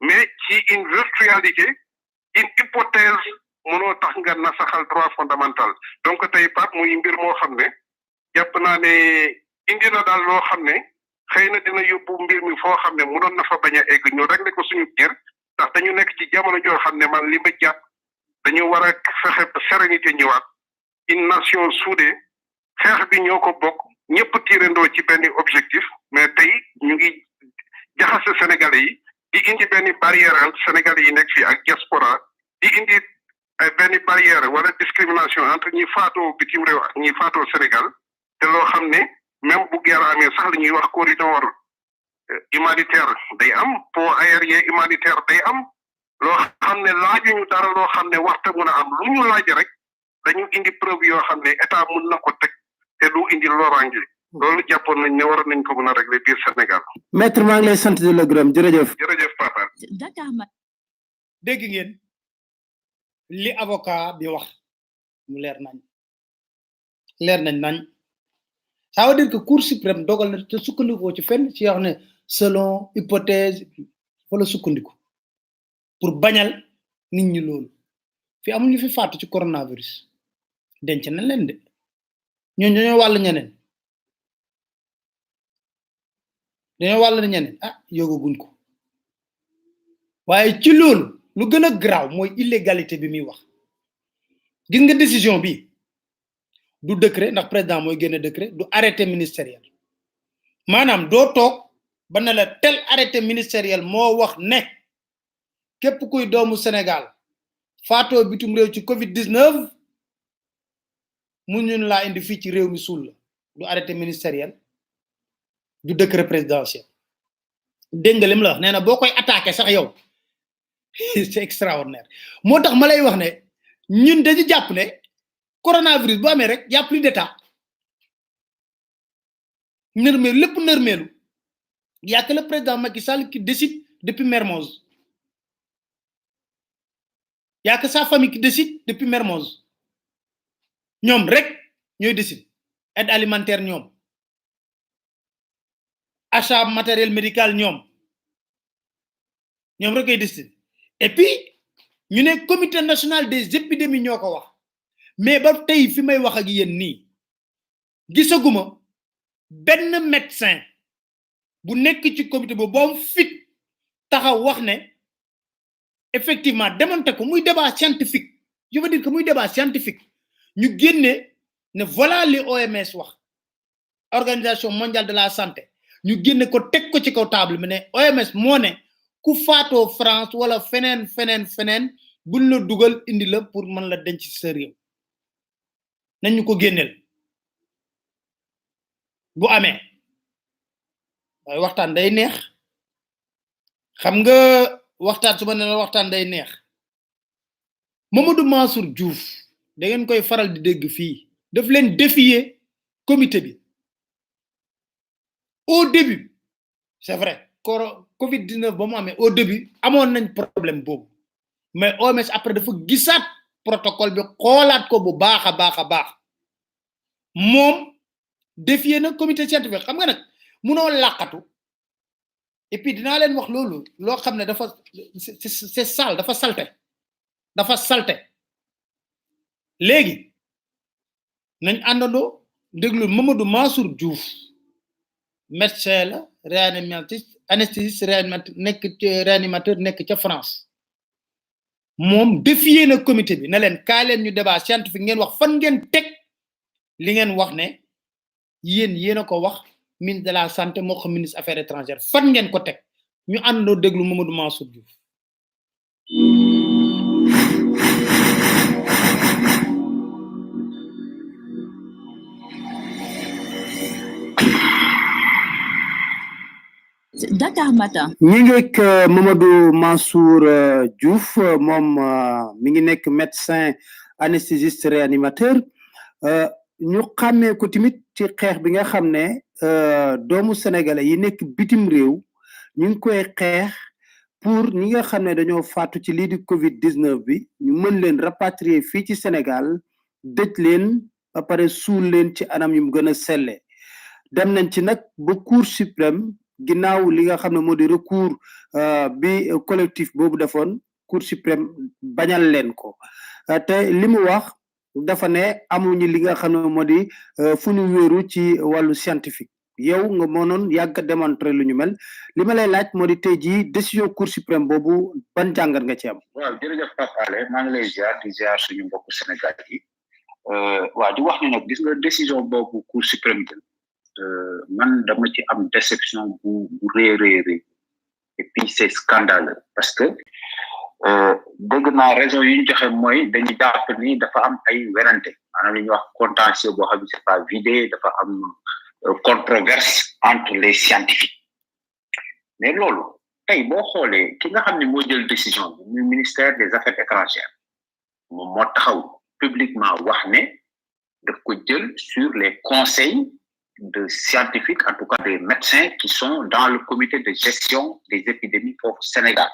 mais ci une virtualité une hypothèse mënoo tax nga nasaxal droit fondamental donc tey Pape muy mbir moo xam ne jàpp naa ne indi na daal loo xam ne xëy na dina yóbbu mbir mi foo xam ne mënoon na fa bañ a egg ñu rek ne ko suñu biir ndax dañu nekk ci jamono joo xam ne man li ma jàpp dañu war a fexe ba sérénité ñëwaat une nation soudée xeex bi ñoo ko bokk ñëpp tiirandoo ci benn objectif mais tey ñu ngi jaxase Sénégalais yi di indi benn barrière Sénégalais yi nekk fii ak diaspora di indi benn barrière wala discrimination entre ñi faatoo bitim réew ak ñi faatoo Sénégal te loo xam ne même bu guerre amee sax li ñuy wax corridor humanitaire day am pont aérien humanitaire day am loo xam ne laajuñu dara loo xam ne waxta mun a am lu ñu laaj rek dañu indi preuve yoo xam ne état mun na ko teg te du indi loraange loolu jàppoon nañ ne war nañ ko mën a régler biir Sénégal. maître maa ngi lay sant di la gërëm jërëjëf. jërëjëf Papa. Dakar Matin. dégg ngeen li avocat bi wax mu leer nañ ça veut dire que cour suprême dogal na te sukkandiku ci fenn ci wax ne selon hypothèse wala sukkandiku pour bañal nit ñi loolu fi amul ñu fi faatu ci coronavirus denc nañ leen de ñoo dañoo wàll ñeneen yóbbuguñ ko waaye ci loolu lu gën a graaw mooy illégalité bi muy wax gis nga décision bi du décret ndax président mooy génne décret du arrêté ministériel maanaam doo toog ba ne la tel arrêté ministériel moo wax ne képp kuy doomu Sénégal faatoo bitum réew ci Covid 19 mu ñun laa indi fii ci réew mi suul la du arrêté ministériel du décret présidentiel dégg nga lim la wax nee na boo koy attaqué sax yow c'est extraordinaire moo tax ma lay wax ne ñun dañu jàpp ne coronavirus bu amee rek y a plus d'état nërmeelu lépp nërmeelu y a que le président Macky Sall qui décide depuis Mermoz y a que sa famille qui décide depuis Mermoz ñoom rek ñooy décide aide alimentaire ñoom achat matériel médical ñoom rek koy décide et puis ñu ne comité national des épidémies ñoo ko wax mais ba tey fi may wax ak yéen nii gisaguma benn médecin bu nekk ci comité bu boom fit taxaw wax ne effectivement démonté ko muy débat scientifique je veux dire que muy débat scientifique ñu génne ne voilà li OMS wax organisation mondiale de la santé ñu génne ko teg ko ci kaw table mi ne OMS moo ne ku faatoo France wala feneen buñ la dugal indi la pour mën la denc ci sa réew nañu ko génneel bu amee waaye waxtaan day neex xam nga waxtaan su ma ne la waxtaan day neex Mamadou Mansour Diouf da ngeen koy faral di dégg fii daf leen défier comité bi au début c'est vrai Covid 19 ba mu amee au début amoon nañ problème boobu mais OMS après dafa gisaat protocole bi xoolaat ko bu baax a baax moom défier na comité scientifique xam nga nag munoo làqatu et puis dinaa leen wax loolu loo xam ne dafa c'est sale dafa salte léegi nañ àndandoo déglu Mamadou Mansour Diouf médecin la réanimatiste anesthésiste réanimateur nekk ca France moom défier na comité bi ne leen kaa leen ñu débat scientifique ngeen wax fan ngeen teg li ngeen wax ne yéen a ko wax ministre de la santé moo xam ministre affaires étrangères fan ngeen ko teg ñu àndoo déglu Mamadou Mansour Diouf. Dakar Matin. ñi ngi ak Mamadou Mansour Diouf moom mi ngi nekk médecin anesthésiste réanimateur ñu xàmmee ko tamit ci xeex bi nga xam ne doomu sénégalais yi nekk bitim réew ñu ngi koy xeex pour ñi nga xam ne dañoo faatu ci lii di Covid 19 bi ñu mën leen rapatrier fii ci Sénégal dëj leen ba pare suul leen ci anam yu mu gën a selle dem nañ ci nag ba Cour suprême ginnaaw li nga xam ne moo di recours bi collectif boobu defoon Cour suprême bañal leen ko te li mu wax dafa ne amuñu li nga xam ne moo di fu ñu wéeru ci wàllu scientifique yow nga mënoon yàgg démontrer lu ñu mel li ma lay laaj moo di tey jii décision Cour suprême boobu ban jàngat nga ci am. waaw jërëjëf Pape Alé maa ngi lay ziar di ziar suñu mbokku Sénégal yi waaw di wax ni nag gis nga décision boobu Cour suprême jël man dama ci am déception bu rëy et puis c'est scandaleux parce que dégg naa raison yi ñu joxe mooy dañuy jàpp ni dafa am ay werante maanaam li ñuy wax contentieux boo xam ne c'est pas vidé dafa am controverse entre les scientifiques mais loolu tey boo xoolee ki nga xam ne moo jël décision bi muy ministère des affaires étrangères moom moo taxaw publiquement wax ne daf ko jël sur les conseils de scientifiques en tout cas des médecins qui sont dans le comité de gestion des épidémies au Sénégal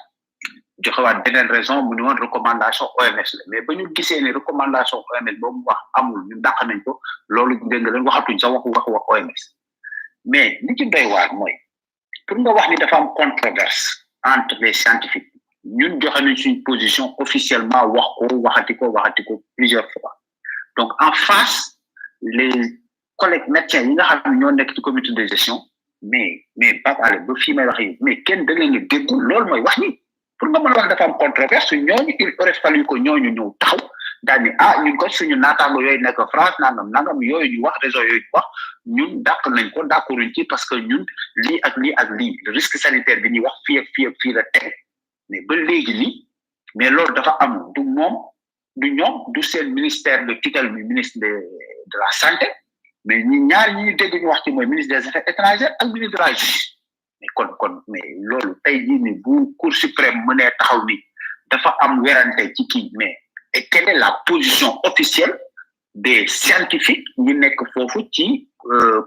joxewaat beneen raison mu ñu woon recommandation OMS la mais ba ñu gisee ne recommandation OMS boobu wax amul ñu dàq nañ ko loolu dégg nga leen waxatuñ sa wax OMS mais li ci doy waar mooy pour nga wax ni dafa am controverse entre les scientifiques ñun joxe nañ suñ position officiellement wax ko waxati ko plusieurs fois donc en face les collègues médecins yi nga xam ne ñoo nekk ci comité de gestion mais Pape Alé ba fii may wax yi mais kenn da leen a déggul loolu mooy wax ni pour nga mën a wax dafa am controverse ñooñu il aurait fallu ko ñooñu ñëw taxaw daal ni ñun ko suñu naataango yooyu nekk France nangam yooyu ñu wax réseau yooyu ñu wax ñun dàq nañ ko d'accorduñ ci parce que ñun lii ak lii le risque sanitaire bi ñuy wax fii la teg mais ba léegi nii mais loolu dafa am du ñoom du seen ministère de tutelle mi ministre de la santé mais ñaar ñi dégg ñu wax ci mooy ministre des affaires étrangères ak ministre de la justice mais kon mais loolu tey jii ni bu Cour suprême mënee taxaw ni dafa am werante ci kii mais et quelle est la position officielle des scientifiques ñi nekk foofu ci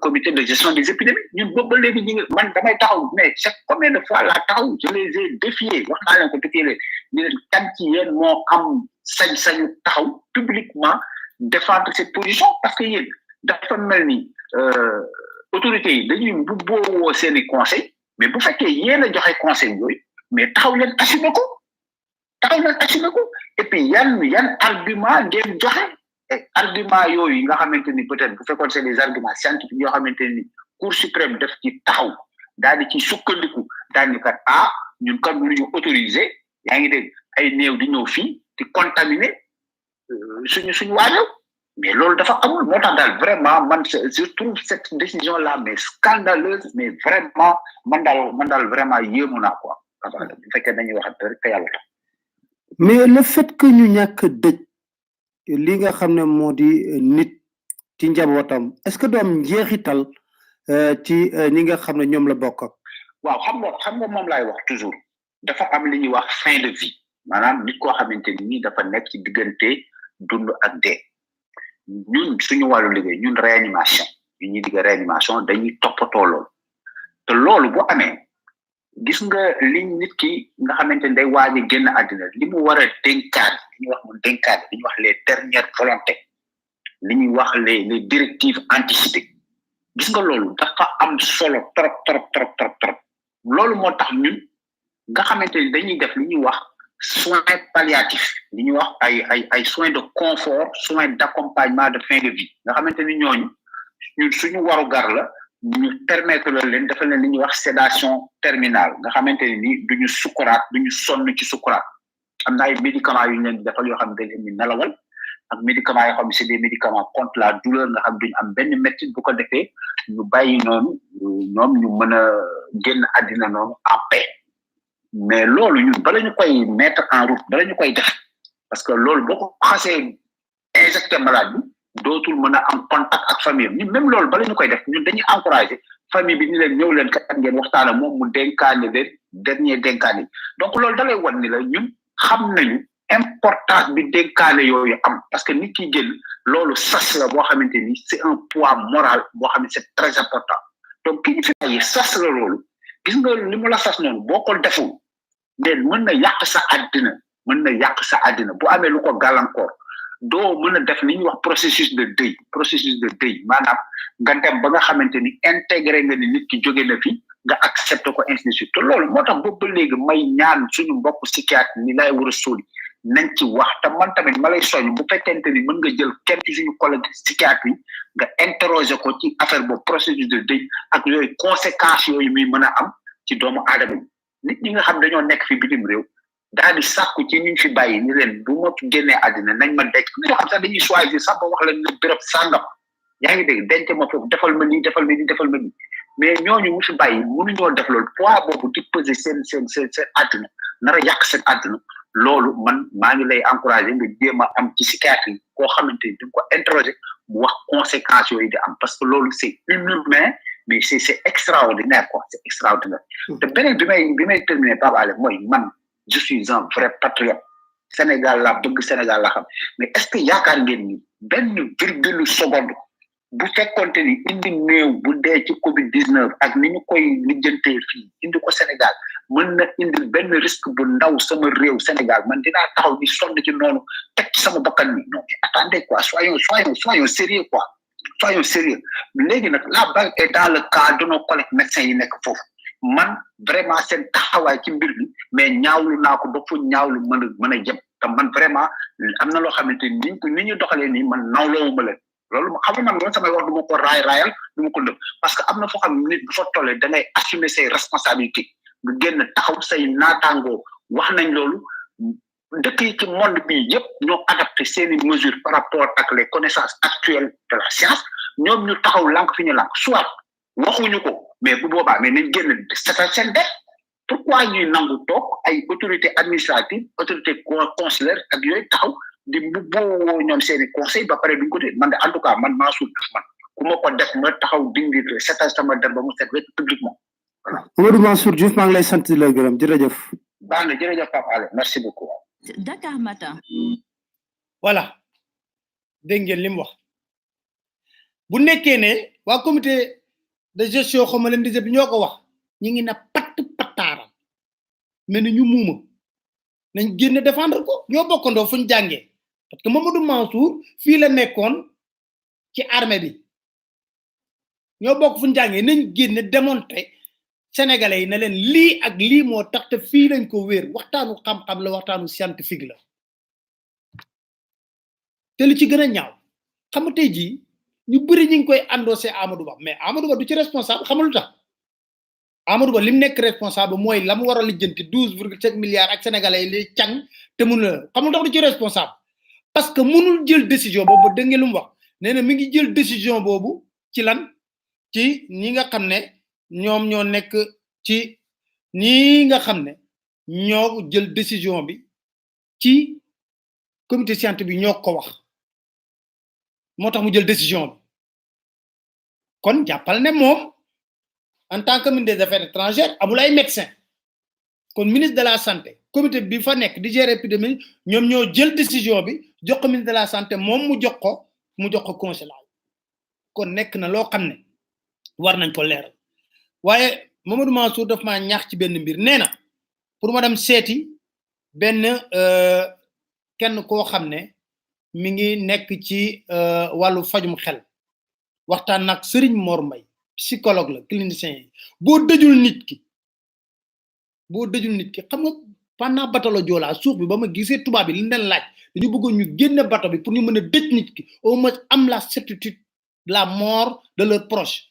comité de gestion des épidémies ñun boobu ba léegi man damay taxaw mais c'est combien de fois la taxaw je les ai défiés wax naa leen ko défier leen ñu leen kan ci yéen moo am sañ-sañu taxaw publiquement défendre cette position parce que yéen dafa mel ni autorités yi dañuy bu boowoo seeni conseil mais bu fekkee yéen a joxe conseil yooyu mais taxaw leen assumer ko et puis yan argument ngeen joxe argument yooyu nga xamante ni peut-être bu fekkoon c'est des arguments scientifiques yoo xamante ni Cour suprême def ci taxaw daal di ci sukkandiku daal ni kat ñun kat mënuñu autoriser yaa ngi dégg ay néew di ñëw fii di contaminer suñu waañoo mais loolu dafa amul moo tax daal vraiment man je trouve cette décision là mais scandaleuse mais vraiment man daal vraiment yéemu naa quoi bu fekkee dañuy waxante rek te yàlla tax mais le fait que ñu ñàkk dëj li nga xam ne moo di nit ci njabootam est-ce que doom njeexital ci ñi nga xam ne ñoom la bokk ak waaw xam nga moom laay wax toujours dafa am li ñuy wax fin de vie maanaam nit koo xamante ni dafa nekk ci diggante dund ak dee ñun suñu wàllu liggéey ñun réanimation ñuy digg réanimation dañuy toppatoo loolu te loolu bu amee gis nga li nit ki nga xamante ni day waaj a génn àddina li mu war a dénkaane li ñuy wax mu dénkaane li ñuy wax les dernières volontés li ñuy wax les directives anticipées gis nga loolu dafa am solo trop loolu moo tax ñun nga xamante ni dañuy def li ñuy wax soins palliatifs li ñuy wax ay soins de confort soins d'accompagnement de fin de vie nga xamante ni ñun suñu warugar la ñu permettre leen defal leen li ñuy wax sédation terminale nga xamante ni duñu sukuraat duñu sonn ci sukuraat am na ay médicaments yu ñu leen di defal yoo xam ne dañ leen di nelawal ak médicaments yoo xam ne c'est des médicaments contre la douleur nga xam duñu am benn métti bu ko defee ñu bàyyi noonu ñoom ñu mën a génn àddina noonu en paix mais loolu ñun bala ñu koy mettre en route bala ñu koy def parce que loolu boo ko xasee injecté malade bi dootul mën a am contact ak famille ñun même loolu bala ñu koy def ñun dañuy encourager famille bi ni leen ñëw leen kat ngeen waxtaan ak moom mu dénkaane leen dernier dénkaane donc loolu da lay wan ni la ñun xam nañu importance bi dénkaane yooyu am parce que nit ki génn loolu sas la boo xamante ni c'est un poids moral boo xam ne c'est très important donc ki ñu fi bàyyi sas la loolu gis nga li mu la sas noonu boo ko deful mais mën na yàq sa àddina bu amee lu ko gàllankoor doo mën a def li ñuy wax processus de deuil maanaam nga dem ba nga xamante ni intégré nga ni nit ki jóge na fi nga accepté ko ainsi de suite te loolu moo tax boobu ba léegi may ñaan suñu mbokk psychiatre ni lay war a sóoli nañ ci wax te man tamit ma lay soñ bu fekkente ni mën nga jël kenn ci suñu collègue psychiatre yi nga interroger ko ci affaire boobu processus de deuil ak yooyu conséquences yooyu muy mën a am ci doomu aadama yi nit ñi nga xam dañoo nekk fi bitim réew daal di sàkku ci ñu fi bàyyi ni leen bu ma génnee àddina nañ ma denc ñoo xam sax dañuy choisir sax ba wax leen ne béréb sàngam yaa ngi dégg denc ma foofu defal ma nii defal ma nii defal ma nii mais ñooñu mu fi bàyyi mënuñoo def loolu poids boobu di peser seen àddina nar a yàq seen àddina loolu man maa ngi lay encourager nga jéem a am ci psychiatre yi koo xamante ni dañ ko interroger mu wax conséquences yooyu di am parce que loolu c'est inhumain mais c'est extraordinaire quoi c'est extraordinaire te beneen bi may terminer Pape Alé mooy man je suis un vrai patriote Sénégal la bëgg Sénégal la xam mais est-ce que yaakaar ngeen ni benn virgule seconde bu fekkonte ni indi néew bu dee ci Covid-19 ak ni ñu koy lijjantee fii indi ko Sénégal mën na indi benn risque bu ndaw sama réew Sénégal man dinaa taxaw ni sonn ci noonu teg ci sama bakkan ni non attendez quoi soyons sérieux quoi soyons sérieux léegi nag la balle est dans le cas de nos collègues médecins yi nekk foofu man vraiment seen taxawaay ci mbir mi mais ñaawlu naa ko ba fu ñaawlu mën a jëm te man vraiment am na loo xamante ni ñu doxalee nii man nawloowuma leen loolu xam nga man loolu samay wax du ma ko raayal du ma ko dëb parce que am na foo xam ne nit bu fa tollee da ngay assumer say responsabilités nga génn taxaw say naataangoo wax nañ loolu dëkk yi ci monde bi yëpp ñoo adapté seeni mesures par rapport ak les connaissances actuelles de la science ñoom ñu taxaw lànk fi ñu lànk soit waxuñu ko mais bu boobaa mais nañ génn setal seen def pourquoi ñuy nangu toog ay autorité administrative autorité consulaire ak yooyu taxaw di mbubboo ñoom seeni conseil ba pare duñ ko dee man de en tout cas man Mansour Diouf man ku ma ko def ma taxaw dindi setal sama der ba mu set wet publiquement voilà. Amadou Mansour Diouf maa ngi lay sant di la gërëm jërëjëf. baax na jërëjëf Pape Alé merci beaucoup. Dakar Matin. voilà dégg ngeen li mu wax bu nekkee ne waa comité de gestion xaw ma leen di bi ñoo ko wax ñu ngi na pattaaram mais ni ñu muuma nañ génn défendre ko ñoo bokkandoo fu ñu jàngee parce que Mamadou Mansour fii la nekkoon ci armée bi ñoo bokk fu ñu jàngee nañ génn démontrer sénégalais yi ne leen lii ak lii moo tax te fii lañ ko wéer waxtaanu xam-xam la waxtaanu scientifique la te li ci gën a ñaaw xam nga tey jii ñu bëri ñu ngi koy endossé Amadou Ba mais Amadou Ba du ci responsable xam nga lu tax Amadou Ba lim nekk responsable mooy la mu war a lijjanti 12,7 milliards ak sénégalais yi li càng te mun la xam nga lu tax du ci responsable parce que mënul jël décision boobu dégg ngeen lu mu wax nee na mi ngi jël décision boobu ci lan ci ñi nga xam ne ñoom ñoo nekk ci ñi nga xam ne ñoo jël décision bi ci comité scientifique bi ñoo ko wax moo tax mu jël décision bi kon jàppal ne moom en tant que ministre des affaires étrangères amul ay médecin kon ministre de la santé comité bi fa nekk di gérer épidémie ñoom ñoo jël décision bi jox ko ministre de la santé moom mu jox ko consulat kon nekk na loo xam ne war nañ ko leeral waaye Mamadou Mansour daf maa ñaax ci benn mbir nee na pour ma dem seeti benn kenn koo xam ne mi ngi nekk ci wàllu fajum xel waxtaan nag Serigne Mor Mbaye psychologue la clinicien yi boo dëjul nit ki xam nga pendant batalo Joola suuf bi ba ma gisee tubaab bi li ñu leen laaj dañu bëggoon ñu génne bato bi pour ñu mën a dëj nit ki au moins am la certitude de la mort de leur proche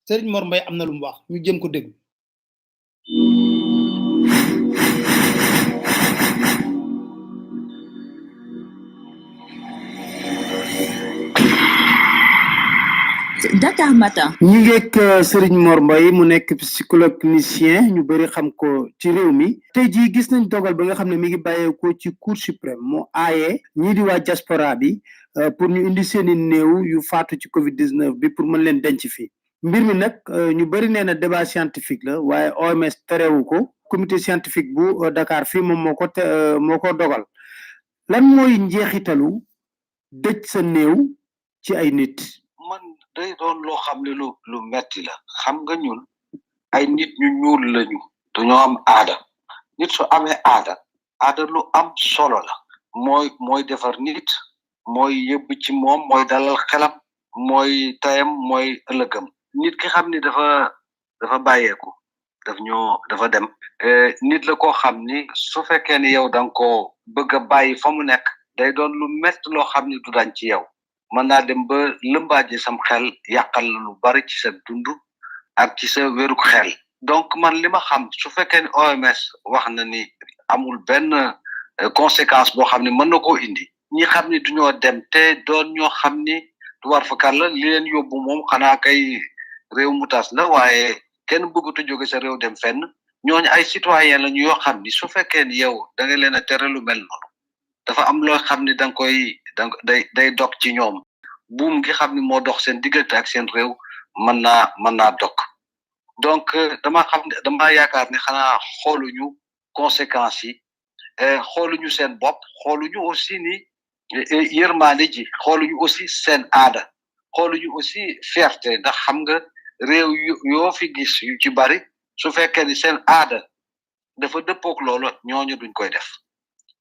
Serigne Mor Mbaye am na lu mu wax ñu jëm ko déglu. Dakar Matin. ñi ngeek Serigne Mor Mbaye mu nekk psychologue clinicien ñu bëri xam ko ci réew mi tey jii gis nañ dogal ba nga xam ne mi ngi bàyyeekoo ci cour suprême moo aaye ñii di waa diaspora bi pour ñu indi seeni néew yu faatu ci Covid-19 bi pour mën leen denc fii mbir mi nag ñu bëri nee na débat scientifique la waaye OMS terewu ko comité scientifique bu Dakar fii moom moo ko dogal lan mooy njeexitalu dëj sa néew ci ay nit. man day doon loo xam ne lu metti la xam nga ñun ay nit ñu ñuul lañu dañoo am aada nit su amee aada lu am solo la mooy defar nit mooy yëbb ci moom mooy dalal xelam mooy tayam mooy ëllëgam nit ki xam ni dafa bàyyeeku dafa dem nit la koo xam ni su fekkee ni yow da nga koo bëgg a bàyyi fa mu nekk day doon lu métti loo xam ni du dañ ci yow mën naa dem ba lëmbaaje sam xel yàqal lu bari ci sa dund ak ci sa wéruk xel donc man li ma xam su fekkee ni OMS wax na ni amul benn conséquence boo xam ne mën na koo indi ñi xam ni duñoo dem te doon ñoo xam ni du war fa kàlla li leen yóbbu moom xanaa kay réew mu tas la waaye kenn bëggatu jóge sa réew dem fenn ñooñu ay citoyen la ñu yoo xam ni su fekkee ni yow da nga leen a tere lu mel noonu dafa am loo xam ni day dog ci ñoom buum gi xam ni moo dox seen diggante ak seen réew mën naa dog donc dama yaakaar ni xanaa xooluñu conséquences yi xooluñu seen bopp xooluñu aussi ni yërmaande ji xooluñu aussi seen aada xooluñu aussi fierté ndax xam nga réew yoo fi gis yu ci bari su fekkee ni seen aada dafa dëppook loolu ñooñu duñ koy def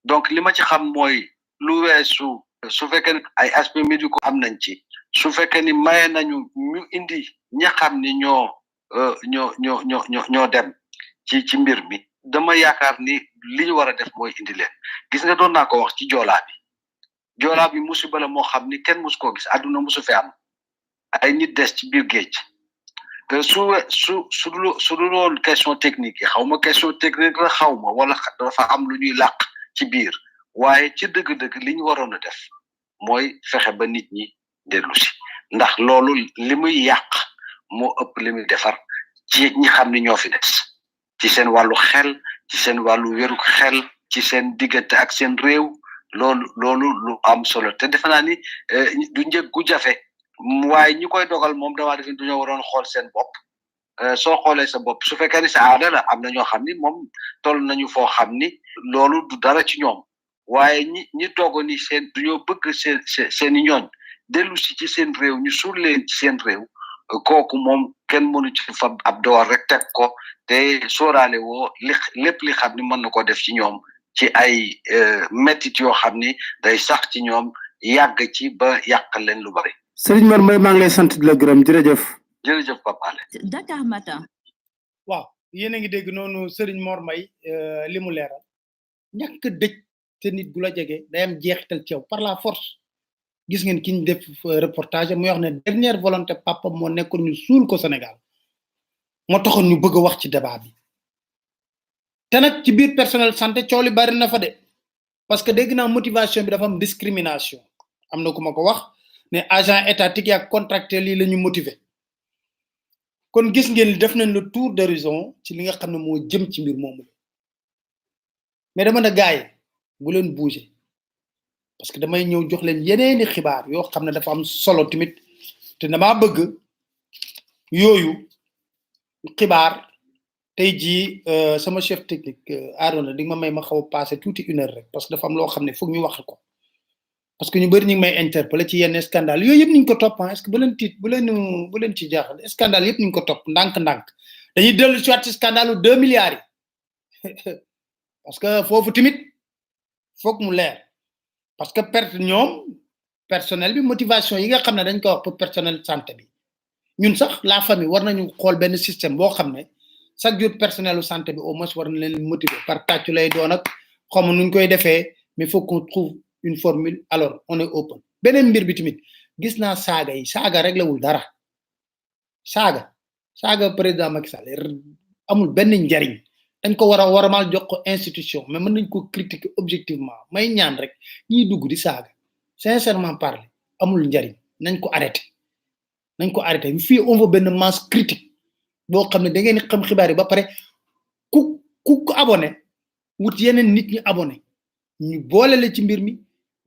donc li ma ci xam mooy lu weesu su fekkee ni ay aspects médicaux am nañ ci su fekkee ni maye nañu ñu indi ña xam ni ñoo dem ci mbir mi dama yaakaar ni li ñu war a def mooy indi leen gis nga doon naa ko wax ci joolaa bi musiba la moo xam ni kenn musu koo gis àdduna musu fi am ay nit des ci biir géej su dul woon question technique yi xaw ma question technique la xaw ma wala dafa am lu ñuy làq ci biir waaye ci dëgg-dëgg li ñu waroon a def mooy fexe ba nit ñi dellu si ndax loolu li muy yàq moo ëpp li muy defar ci ñi xam ni ñoo fi des ci seen wàllu xel ci seen wàllu wéruk xel ci seen diggante ak seen réew loolu lu am solo te defe naa ni du njëg gu jafe waaye ñi koy dogal moom damaa defe duñoo waroon xool seen bopp soo xoolee sa bopp su fekkee ni sa aada la am na ñoo xam ni moom toll nañu foo xam ni loolu du dara ci ñoom waaye ñi toogo ni duñoo bëgg seen i ñooñ dellu si ci seen réew ñu suul leen ci seen réew kooku moom kenn mënu ci fa ab door rek teg ko te sóoraale woo lépp li xam ni mën na ko def ci ñoom ci ay métit yoo xam ni day sax ci ñoom yàgg ci ba yàqal leen lu bari. Serigne Mor Mbaye maa ngi lay sant di la gërëm jërëjëf Pape Alé. Dakar Matin. waaw yéen a ngi dégg noonu Serigne Mor Mbaye li mu leeral ñàkk dëj te nit gu la jege day am jeexital ci yow par la force gis ngeen ki ñu def reportage muy wax ne dernière volonté papa moo nekkoon ñu suul ko Sénégal moo taxoon ñu bëgg a wax ci débat bi te nag ci biir personnel santé coow li bari na fa de parce que dégg naa motivation bi dafa am discrimination am na ku ma ko wax ne agent étatique yi ak contractuel yi la ñu motiver kon gis ngeen def nañ le tour d'horizon ci li nga xam ne moo jëm ci mbir moomu mais dama ne gars yi bu leen bouger parce que damay ñëw jox leen yeneeni xibaar yoo xam ne dafa am solo tamit te damaa bëgg yooyu xibaar tey jii sama chef technique Arona di nga ma may ma xaw a passé tuuti 1 heure rek parce que dafa am loo xam ne foog ñu wax ko parce que ñu bëri ñu ngi may interpeller ci yenn scandale yooyu yëpp niñ ko topp est-ce que bu leen tiit bu leen ci jaaxal scandale yëpp niñ ko topp ndànk-ndànk dañuy dellu ci waat ci scandale 2 milliards yi parce que foofu tamit foog mu leer parce que perte ñoom personnel bi motivation yi nga xam ne dañ ko wax pour personnel santé bi ñun sax la famille war nañu xool benn système boo xam ne chaque jour personnel santé bi au moins war na leen motiver par tàccu lay doon ak xaw ma nuñ koy defee mais faut qu'on trouve une formule alors on est open beneen mbir bi tamit gis naa saaga yi saaga rek lawul dara saaga président Macky Sall amul benn njariñ dañ ko war a warmal jox ko institution mais mën nañ ko critiquer objectivement may ñaan rek ñiy dugg di saaga sincèrement parler amul njariñ nañ ko arrêté fii on veut benn masse critique boo xam ne da ngeen xam xibaar yi ba pare ku abonné wut yeneen nit ñi abonné ñu boole la ci mbir mi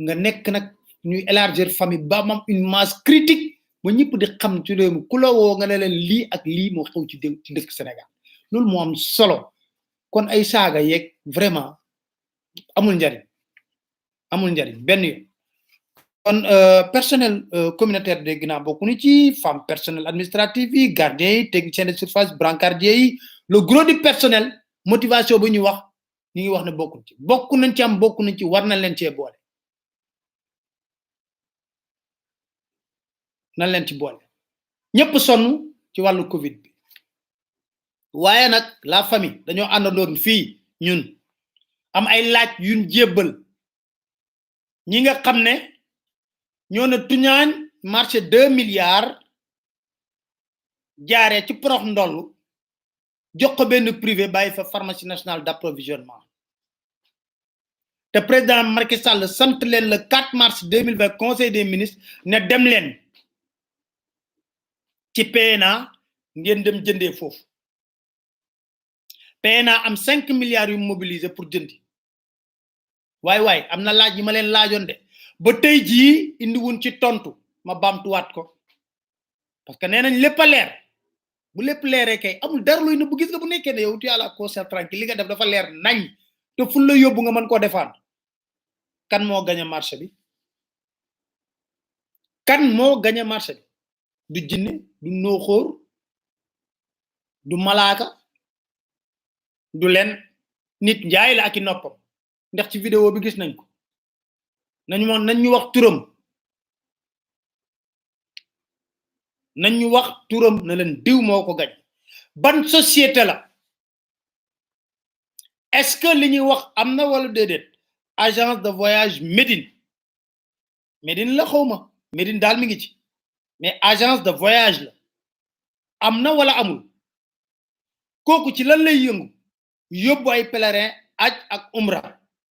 nga nekk nag ñuy élargir famille ba mam une masse critique ba ñëpp di xam ci réew mi ku la woo nga ne leen lii ak lii moo xew ci dëkk Sénégal loolu moo am solo kon ay saaga yeeg vraiment amul njariñ benn yoon kon personnel communautaire dégg naa bokku ni ci femme personnel administratif yi gardien yi technicien de surface brancardier yi le gros du personnel motivation bu ñuy wax ñu ngi wax ne bokku nañ ci war nañ leen cee boole nan leen ci boole ñëpp sonn ci wàllu covid bi waaye nag la famille dañoo àndandoon fii ñun am ay laaj yuñ jébbal ñi nga xam ne ñoo na tuñaañ marché 2 milliards jaaree ci prox ndollu jox ko benn privé bàyyi fa pharmacie nationale d'approvisionnement te président Macky Sall sant leen le 4 mars 2020 conseil des ministres ne dem leen ci PNA ngeen dem jëndee foofu PNA am 5 milliards yu mobilisé pour jëndi waay am na laaj yi ma leen laajoon de ba tey jii indi wuñ ci tontu ma baamtuwaat ko parce que nee nañ lépp a leer bu lépp leeree kay amul dara luy ne bu gis nga bu nekkee ne yow tu yàlla conscience tranquille li nga def dafa leer nañ te ful la yóbbu nga mën koo défendre kan moo gagné marché bi kan moo gagné marché bi du jinne du nooxóor du malaaka du leen nit njaay la ak i noppam ndax ci vidéo bi gis nañ ko nañ ñu wax turam nañ ñu wax turam na leen diw moo ko gañ ban société la est-ce que li ñuy wax am na wala déedéet agence de voyage Médine la xawma Médine daal mi ngi ci mais agence de voyage la am na wala amul kooku ci lan lay yëngu yóbbu ay pèlerin aj ak umra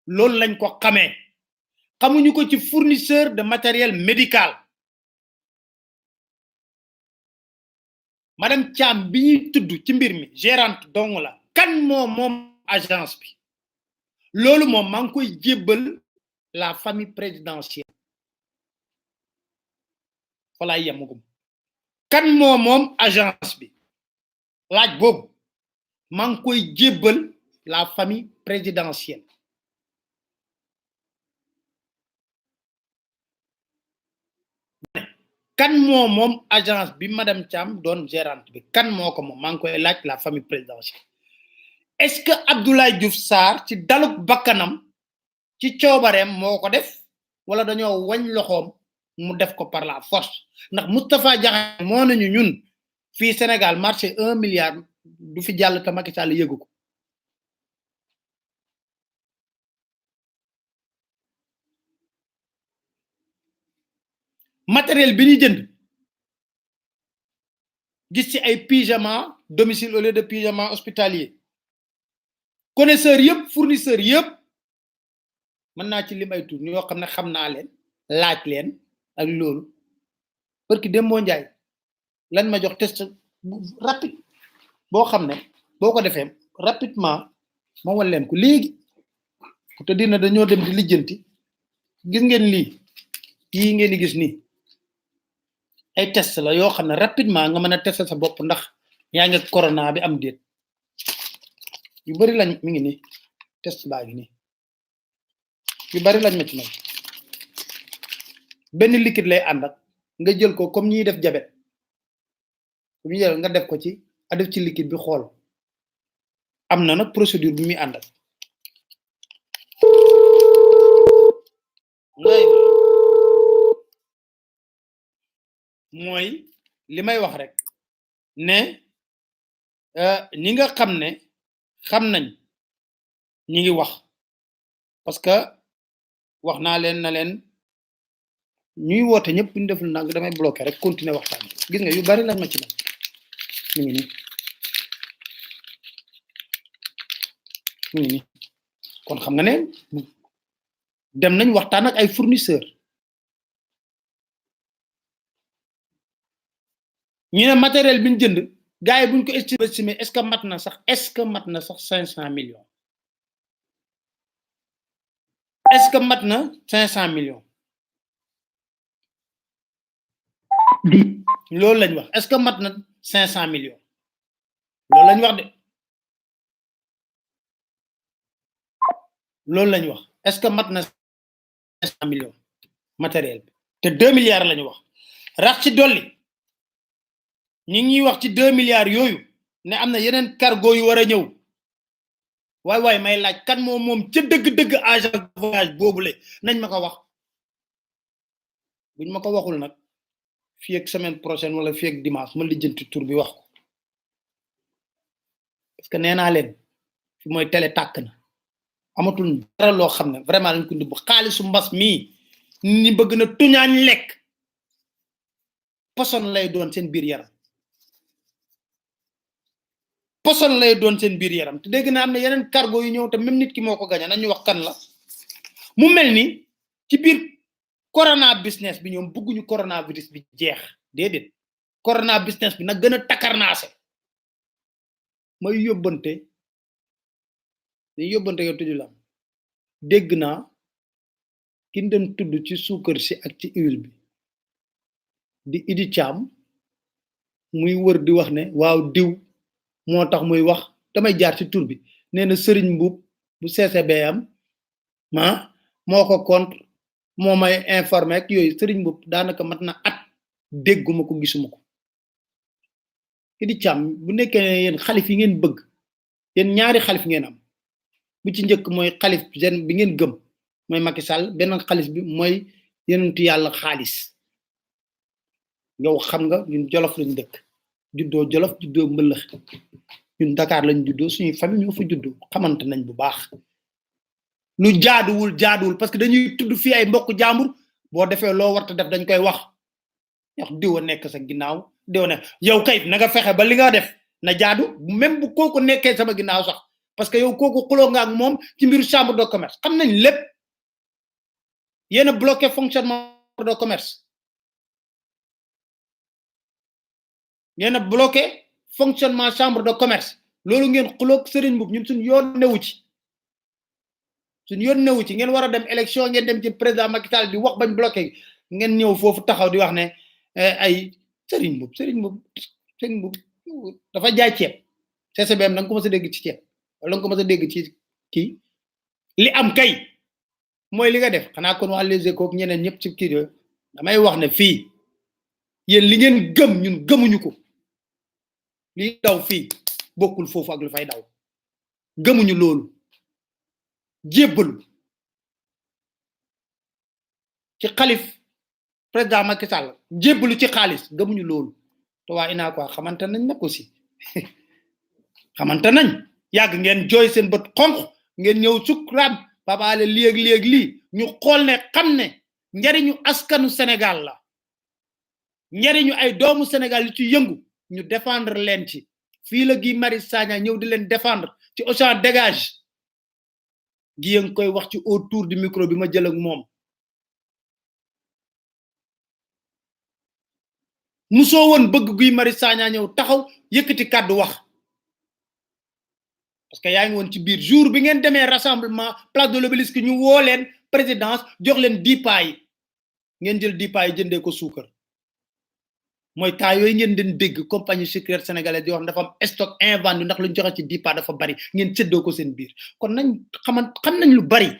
loolu lañ ko xamee xamuñu ko ci fournisseur de matériel médical madame Thiam bi ñuy tudd ci mbir mi gérante dong la kan moom agence bi loolu moom maa ngi koy jébbal la famille présidentielle fa laay yemagum kan moom agence bi laaj boobu maa ngi koy jébbal la famille présidentielle kan moom agence bi madame Thiam doon gérante bi kan moo ko moom maa ngi koy laaj la famille présidentielle est-ce que Abdoulaye Diouf Sarr ci daluk bakkanam ci coobareem moo ko def wala dañoo wañ loxoom mu def ko par la force ndax Moustapha Diakhaté moo nañu ñun fii Sénégal marché 1 milliard du fi jàll te Macky Sall yëgu ko matériel bi ñu jënd gis ci ay pyjama domicile au lieu de pyjama hospitalier connaisseur yëpp fournisseur yëpp mën naa ci lim ay tur ñoo xam ne xam naa leen laaj leen ak loolu parce que Dembo Ndiaye lan ma jox test rapide boo xam ne boo ko defee rapidement ma wan leen ko léegi pour te dina dañoo dem di lijjanti gis ngeen lii yii ngeen di gis nii ay test la yoo xam ne rapidement nga mën a tester sa bopp ndax yaa ngi corona bi am déet yu bari lañ mi ngi nii test baa ngi nii yu bari lañ ma ci may benn liquide lay ànd ak nga jël ko comme ñuy def diabète bu jël nga def ko ci a def ci liquide bi xool am na nag procédure bi muy ànd ak ngay mooy li may wax rek ne ñi nga xam ne xam nañ ñi ngi wax parce que wax naa leen na leen ñuy woote ñëpp ñu deful nag damay bloqué rek continuer waxtaan gis nga yu bari lañ ma ci man mi ngi nii kon xam nga ne dem nañ waxtaan ak ay fournisseur ñu ne matériel bi ñu jënd gars yi buñ ko estimé est-ce que mat na sax 500 millions est-ce que mat na 500 millions loolu lañ wax est-ce que mat na 500 millions loolu lañ wax de loolu lañ wax est-ce que mat na 500 millions matériel bi te 2 milliards lañu wax rax ci dolli ñi ngi wax ci 2 milliards yooyu ne am na yeneen cargo yu war a ñëw waay may laaj kan moom ca dëgg-dëgg agence de voyage boobule nañ ma ko wax buñ ma ko waxul nag fi ak semaine prochaine wala fi ak dimanche ma lijjanti tour bi wax ko parce que nee naa leen fi mooy télé tàkk na amatul dara loo xam ne vraiment lañ ko ndub xaalisu mbas mii ni bëgg na tuñaañ lekk poson lay doon seen biir yaram poson lay doon seen biir yaram te dégg na am na yeneen cargo yu ñëw te même nit ki moo ko gaña nañu wax kan la mu mel ni ci biir corona business bi ñoom bëgguñu coronavirus bi jeex déedéet corona business bi nag gën a takarnaase may yóbbante yow tuju la dégg naa ki doon tudd ci suukar si ak ci huile bi di Idi Thiam muy wër di wax ne waaw diw moo tax muy wax damay jaar ci tur bi nee na Serigne Mboup bu CCBM moo ko contre moo may informé ak yooyu Serigne Mboup daanaka mat na at dégguma ko gisuma ko Idi Thiam bu nekkee ne yéen xalif yi ngeen bëgg yéen ñaari xalif ngeen am bu ci njëkk mooy xalif gen bi ngeen gëm mooy Macky Sall beneen xalif bi mooy yenentu yàlla xaalis yow xam nga ñun Jolof lañ dëkk juddoo Jolof juddoo mbëlëx ñun Dakar lañ juddoo suñuy famille ñoo fa juddoo xamante nañ bu baax lu jaaduwul parce que dañuy tudd fii ay mbokk jàmbur boo defee loo warta def dañ koy wax diwa nekk sa ginnaaw diwa ne yow kay na nga fexe ba li nga def na jaadu même bu kooku nekkee sama ginnaaw sax parce que yow kooku xuloo nga ak moom ci mbiru chambre de commerce xam nañ lépp yéen a bloqué fonctionnement de commerce yéen a bloqué fonctionnement chambre de commerce loolu ngeen xuloog Serigne Mboup ñun suñu yoon newu ci ngeen war a dem élection ngeen dem ci président Macky Sall di wax bañ bloqué ngeen ñëw foofu taxaw di wax ne ay Serigne Mboup dafa jaay ceeb CCBM da nga ko mës a dégg ci ceeb wala nga ko mës a dégg ci kii li am kay mooy li nga def xanaa kon waa Les Échos ak ñeneen ñëpp ci kii damay wax ne fii yéen li ngeen gëm ñun gëmuñu ko li daw fii bokkul foofu ak lu fay daw gëmuñu loolu jébbalu ci xalif président Macky Sall jébbalu ci xaalis gëmuñu loolu te waa ina quoi xamante nañ nag aussi xamante nañ yàgg ngeen jooy seen bët xonq ngeen ñëw sukuraam babaale léeg lii ñu xool ne xam ne njariñu askanu Sénégal la njariñu ay doomu Sénégal yu ci yëngu ñu défendre leen ci fii la Guy Marius Sagna ñëw di leen défendre ci Auchan dégage gi ngi koy wax ci autour du micro bi ma jël ak moom musoo woon bëgg Guy Marius Sagna ñëw taxaw yëkkati kàddu wax parce que yaa ngi woon ci biir jour bi ngeen demee rassemblement place de l'Obélisque ñu woo leen présidence jox leen 10 paa yi ngeen jël 10 paa yi jëndee ko suukar mooy taa yooyu ngeen den dégg compagnie sucrière sénégalaise di wax dafa am stock invendu ndax luñ joxe ci 10 paa dafa bari ngeen séddoo ko seen biir kon nañ xam nañ lu bari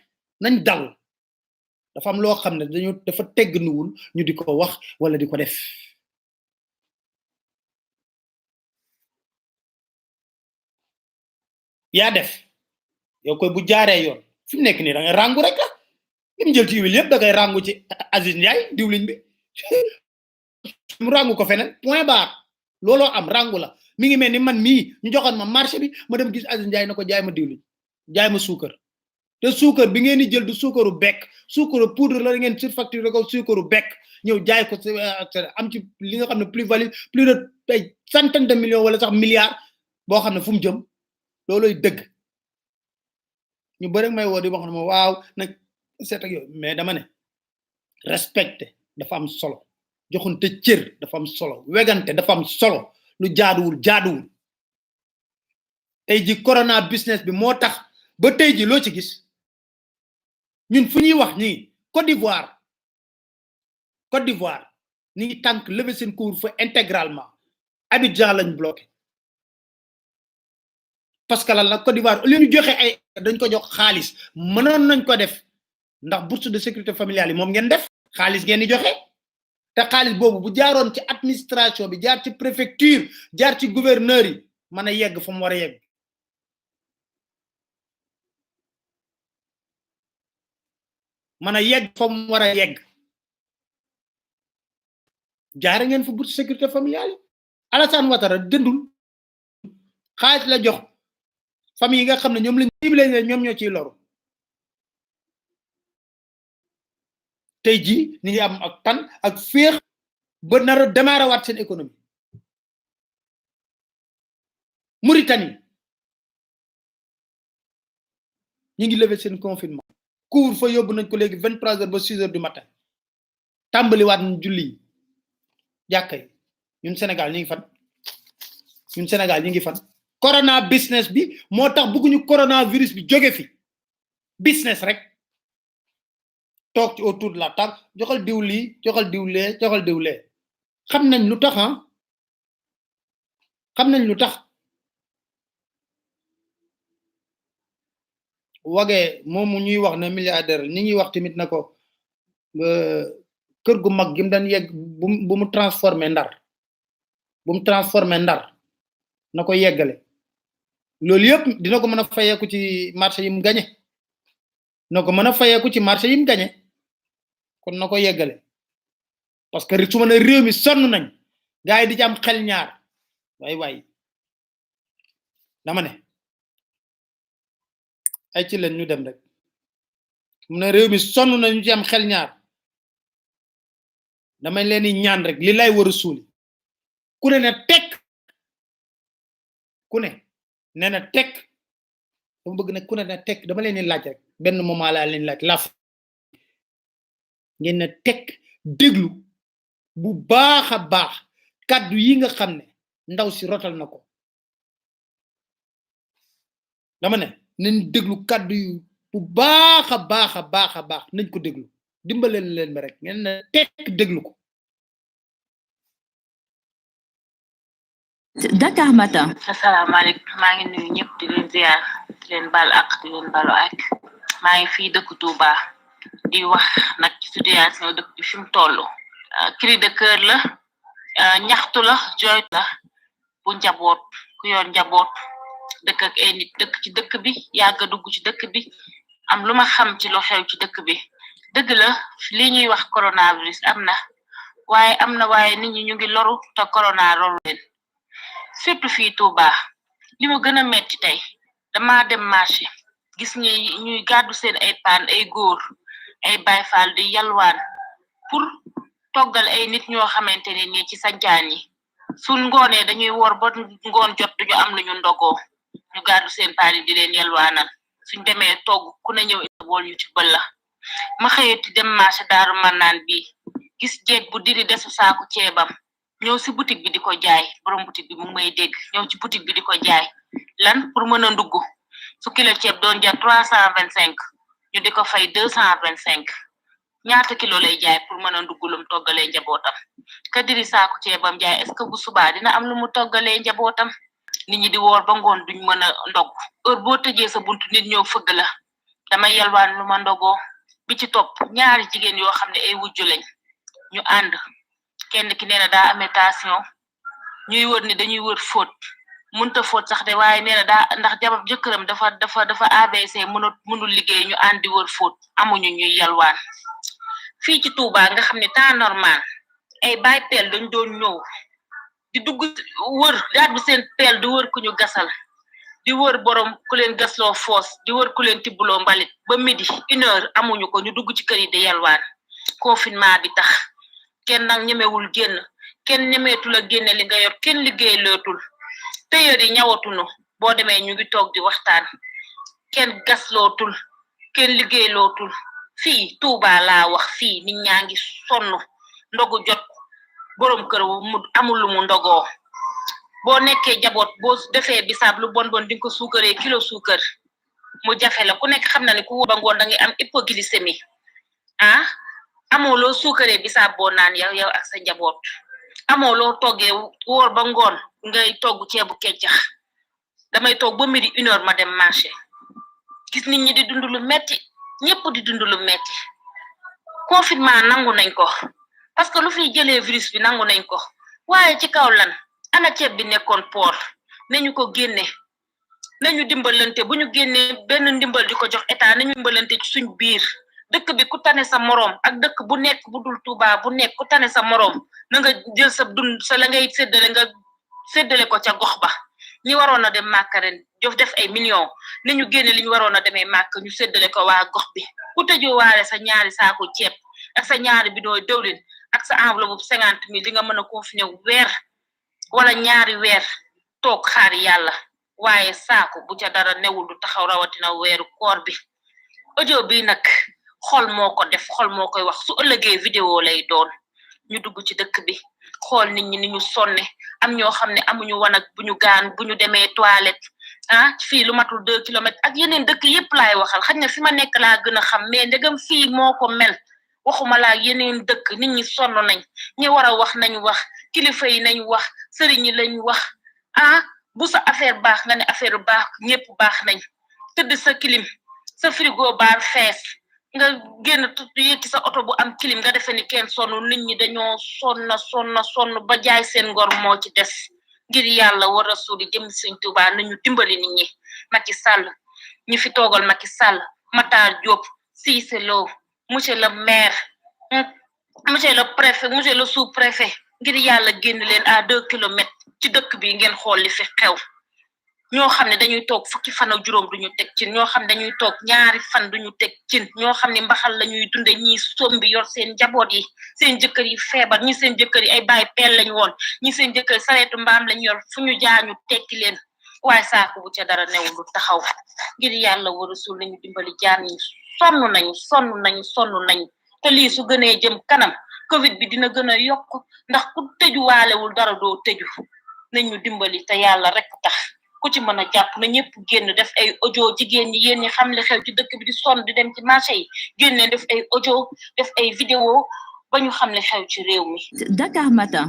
nañ dal dafa am loo xam ne dafa tegg nuwul ñu di ko wax wala di ko def yaa def yow koy bu jaaree yoon fi mu nekk nii da ngay rangu rek la li mu jël ci huile yëpp da ngay rangu ci Aziz Ndiaye diwliñ bi mu rangu ko feneen point barre looloo am rangu la mi ngi mel ni man mii ñu joxoon ma marché bi ma dem gis Aziz Ndiaye na ko jaay ma diwliñ jaay ma suukar te suukar bi ngeen di jël du suukaru bekk suukaru poudre la ngeen surfacturé ko suukaru bekk ñëw jaay ko am ci li nga xam ne plus value plus de ay centaine de millions wala sax milliards boo xam ne fu mu jëm looloy dëgg ñu bëri may woo di wax ne ma waaw nag seet ak yow mais dama ne respecté dafa am solo joxante cër dafa am solo wegante dafa am solo lu jaaduwul tey ji corona business bi moo tax ba tey ji loo ci gis ñun fu ñuy wax ñii Côte d'Ivoire ñi ngi tànk lever seen couvre-feu intégralement Abidjan lañ bloqué parce que lan la Côte d'Ivoire li ñu joxe ay dañ ko jox xaalis mënoon nañ ko def ndax bourse de sécurité familiale yi moom ngeen def xaalis ngeen di joxe te xaalis boobu bu jaaroon ci administration bi jaar ci préfecture jaar ci gouverneur yi mën a yegg fa mu war a yegg mën a yegg fa mu war a yegg jaare ngeen fu bourse sécurité familiale Alassane Ouattara dëndul xaalis la jox famille yi nga xam ne ñoom lañ ciblé ñoom ñoo ciy loru tey jii ni ngi am ak tan ak féex ba nar a démarrer waat seen économie Mauritanie ñi ngi lever seen confinement couvre fa yóbbu nañ ko léegi 23h ba 6h du matin tàmbali waat ñu julli jàkkay ñun Sénégal ñi ngi fan ñun Sénégal ñi ngi fan corona business bi moo tax bëgguñu coronavirus bi jóge fi business rek toog ci autour de la table joxal diw lii joxal diw lee joxal diw lee xam nañ lu tax xam nañ lu tax wagee moomu ñuy wax ne milliardaire ni ñuy wax tamit na ko kër gu mag gi mu daan yegg bu mu transformé ndar na ko yeggale loolu yëpp dina ko mën a fayeeku ci marché yi mu gañe na ko mën a fayeeku ci marché yi mu gañe kon na ko yeggale parce que su ma ne réew mi sonn nañ gars yi di ci am xel ñaar waay dama ne ay ci leen ñu dem rek mu ne réew mi sonn nañu ci am xel ñaar damay leen di ñaan rek li lay war a suuli ku ne na tekk ku ne nee na tekk dama bëgg nag ku ne na tekk dama leen di laaj rek benn moment laa leen laaj laf ngeen na tekk déglu bu baax a baax kàddu yi nga xam ne ndaw si rotal na ko dama ne nañ déglu kàddu yu bu baax a baax nañ ko déglu dimbaleen leen ma rek ngeen na tekk déglu ko Dakar Matin. asalaamaaleykum maa ngi nuyu ñëpp di leen ziar di leen baal ak di leen balu ak maa ngi fii dëkk Touba di wax nag ci situation dëkk bi fi mu toll cri de cœur la ñaxtu la jooy la bu njaboot ku yor njaboot dëkk ak ay nit dëkk ci dëkk bi yàgg dugg ci dëkk bi am lu ma xam ci lu xew ci dëkk bi dëgg la li ñuy wax coronavirus am na waaye nit ñi ñu ngi loru te corona loru leen surtout fii Touba li ma gën a metti tey dama dem marché gis ñuy gàddu seen ay paan ay góor ay bayfal di yalwaan pour toggal ay nit ñoo xamante ne nii ci sancaan yi suñ ngoonee dañuy woor ba ngoon jot duñu am lu ñu ndogoo ñu gàddu seen paan yi di leen yalwaanal suñ demee togg ku ne ñëw bool ñu ci bël la ma xëyati dem marché Daaru Marnaan bi gis jeeg bu diri desu saaku ceebam ñëw si boutique bi di ko jaay borom boutique bi mu may dégg ñëw ci boutique bi di ko jaay lan pour mën a ndugg su kilo ceeb doon jar 325 ñu di ko fay 225 ñaata kilo lay jaay pour mën a ndugg lum toggalee njabootam ka diri saaku ceebam jaay est-ce que bu subaa dina am lu mu toggalee njabootam nit ñi di woor ba ngoon duñ mën a ndogg heure boo tëjee sa buntu nit ñëw fëgg la dama yalwaan lu ma ndogoo bi ci topp ñaari jigéen yoo xam ne ay wujju lañ ñu ànd kenn ki nee na daa amee tension ñuy wër ni dañuy wër fóot mënta fóot sax de waaye nee na daa ndax jëkkëram dafa ABC mënul liggéey ñu àndi wër fóot amuñu ñuy yalwaan fii ci Touba nga xam ne temps normal ay baay peel dañ doon ñëw di dugg wër daat bi seen peel di wër ku ñu gasal di wër borom ku leen gasloo foos di wër ku leen tibbuloo mbalit ba midi 1h amuñu ko ñu dugg ci kër yi di yalwaan confinement bi tax kenn nag ñemewul génn kenn ñemeetu la génne li nga yor kenn liggéey lootul tailleur yi ñawatunu boo demee ñu ngi toog di waxtaan kenn gaslootul kenn liggéey lootul fii Touba laa wax fii nit ñaa ngi sonn ndogu jot borom kër mu amul lu mu ndogoo boo nekkee jaboot boo defee bisaab lu bon di nga ko suukaree kilo suukar mu jafe la ku nekk xam na ne ku wóor ba ngoon da ngay am hypoglycémie amoo loo suukaree bisaab boo naan yow ak sa njaboot amoo loo toggee wóor ba ngoon ngay togg ceebu keccax damay toog ba midi 1h ma dem marché gis nit ñi di dund lu metti ñëpp di dund lu metti confinement nangu nañ ko parce que lu fiy jëlee virus bi nangu nañ ko waaye ci kaw lan ana ceeb bi nekkoon port nañu ko génne nañu dimbalante bu ñu génnee benn ndimbal di ko jox état nañu dimbalante ci suñ biir dëkk bi ku tane sa morom ak dëkk bu nekk bu dul Touba bu nekk ku tane sa morom na nga jël sa dund sa la ngay séddale nga séddale ko ca gox ba ñi waroon a dem màkk ren jof def ay millions ni ñu génne li ñu waroon a demee màkk ñu séddale ko waa gox bi ku tëjoo waale sa ñaari saako ceeb ak sa ñaari bidon dëwlin ak sa enveloppe 50 000 di nga mën a confiner weer wala ñaari weer toog xaar yàlla waaye saako bu ca dara newul du taxaw rawatina weeru koor bi audio bi nag xol moo ko def xol moo koy wax su ëllëgee vidéo lay doon ñu dugg ci dëkk bi xool nit ñi ni ñu sonne am ñoo xam ne amuñu wanag bu ñu gaan bu ñu demee toilette fii lu matul 2 kilomètres ak yeneen dëkk yépp laay waxal xañ na fi ma nekk laa gën a xam mais ndegam fii moo ko mel waxuma laa yeneen dëkk nit ñi sonn nañ ñi war a wax nañ wax kilifa yi nañ wax sëriñ yi lañ wax bu sa affaire baax nga ne affaire baax ñëpp baax nañ tëdd sa kilim sa frigo baar fees nga génn yékki sa oto bu am kilim nga defe ni kenn sonn nit ñi dañoo sonn ba jaay seen ngor moo ci des ngir yàlla war rasuli jëm Sëñ Tuubaa nañu dimbali nit ñi Macky Sall ñi fi toogal Macky Sall Matar Diop Cissé Lo monsieur le maire monsieur le préfet monsieur le sous-préfet ngir yàlla génn leen à 2 kilomètres ci dëkk bi ngeen xool li fi xew ñoo xam ne dañuy toog fukki fan ak juróom duñu teg cin ñoo xam ne dañuy toog ñaari fan duñu teg cin ñoo xam ne mbaxal la ñuy dunde ñi sombi yor seen njaboot yi seen jëkkër yi feebar ñi seen jëkkër yi ay baay peel lañu woon ñi seen jëkkër sareetu mbaam lañu yor fu ñu jaañu tekki leen waaye saako bu ca dara newul lu taxaw ngir yàlla war a suul nañu dimbali jaan ñi sonn nañu te lii su gënee jëm kanam covid bi dina gën a yokk ndax ku tëjuwaalewul dara doo tëju nañu dimbali te yàlla rek tax ku ci mën a jàpp na ñëpp génn def ay audio jigéen ñi yéen ñi xam li xew ci dëkk bi di sonn di dem ci marché yi génne def ay audio def ay vidéo ba ñu xam li xew ci réew mi. Dakar Matin.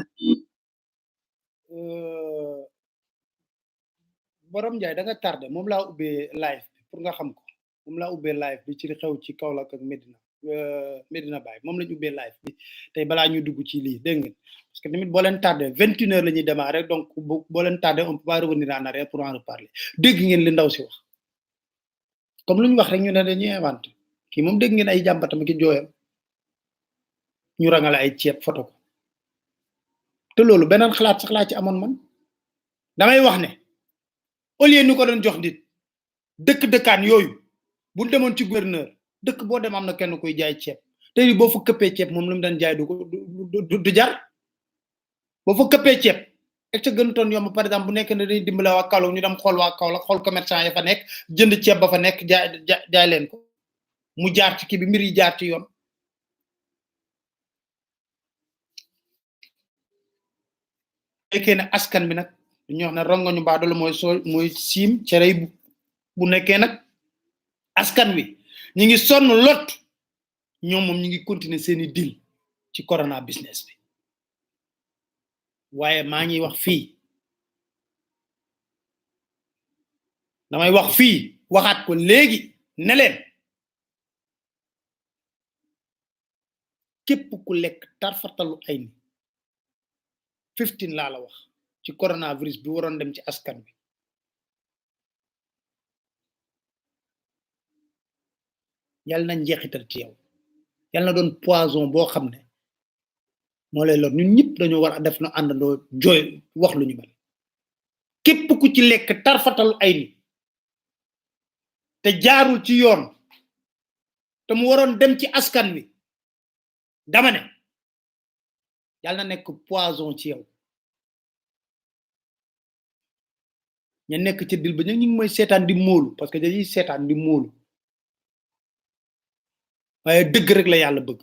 Borom Njaay da nga tardé moom laa ubbee live bi pour nga xam ko moom laa ubbee live bi ci li xew ci Kaolack ak Medina Baye moom lañu ubbee live bi tey balaa ñu dugg ci lii dégg ngeen parce que tamit boo leen tardé 21h la ñuy démarrer donc boo leen tardé on peut pas revenir en arrière pour en reparler dégg ngeen li ndaw si wax comme lu ñu wax rek ñu ne dañuy inventé kii moom dégg ngeen ay jàmbatam ki jooyam ñu rangale ay ceeb photo ko te loolu beneen xalaat sax laa ci amoon man damay wax ne au lieu ñu ko doon jox nit dëkkaan yooyu bu demoon ci gouverneur dëkk boo dem am na kenn koy jaay ceeb te boo fa këppee ceeb moom lu mu doon jaay du jar boo fa këppee ceeb ek ca gën toon yomb par exemple bu nekk ne dañuy dimbale waa Kaolack ñu dem xool waa Kaolack xool commerçant ya fa nekk jënd ceeb ba fa nekk jaay leen ko mu jaar ci kii bi mbir yi jaar ci yoon fekkee ne askan bi nag dañuy wax ne rongoñu baadoolo mooy siim cerey bu nekkee nag askan wi ñi ngi sonn lot ñoom moom ñi ngi continuer seeni deal ci corona business bi waaye maa ngi wax fii damay wax fii waxaat ko léegi ne leen képp ku lekk tarfatalu ay ni 15 laa la wax ci coronavirus bi waroon dem ci askan bi yàlla na njeexital ci yow yàlla na doon poison boo xam ne moo lay lor ñun ñëpp dañoo war a def na àndandoo jooy wax lu ñu mel képp ku ci lekk tarfatalu ay ni te jaarul ci yoon te mu waroon dem ci askan wi dama ne yàlla na nekk poison ci yow ña nekk ci dil ba ñu ngi mooy seetaan di móolu parce que dañuy seetaan di móolu waaye dëgg rek la yàlla bëgg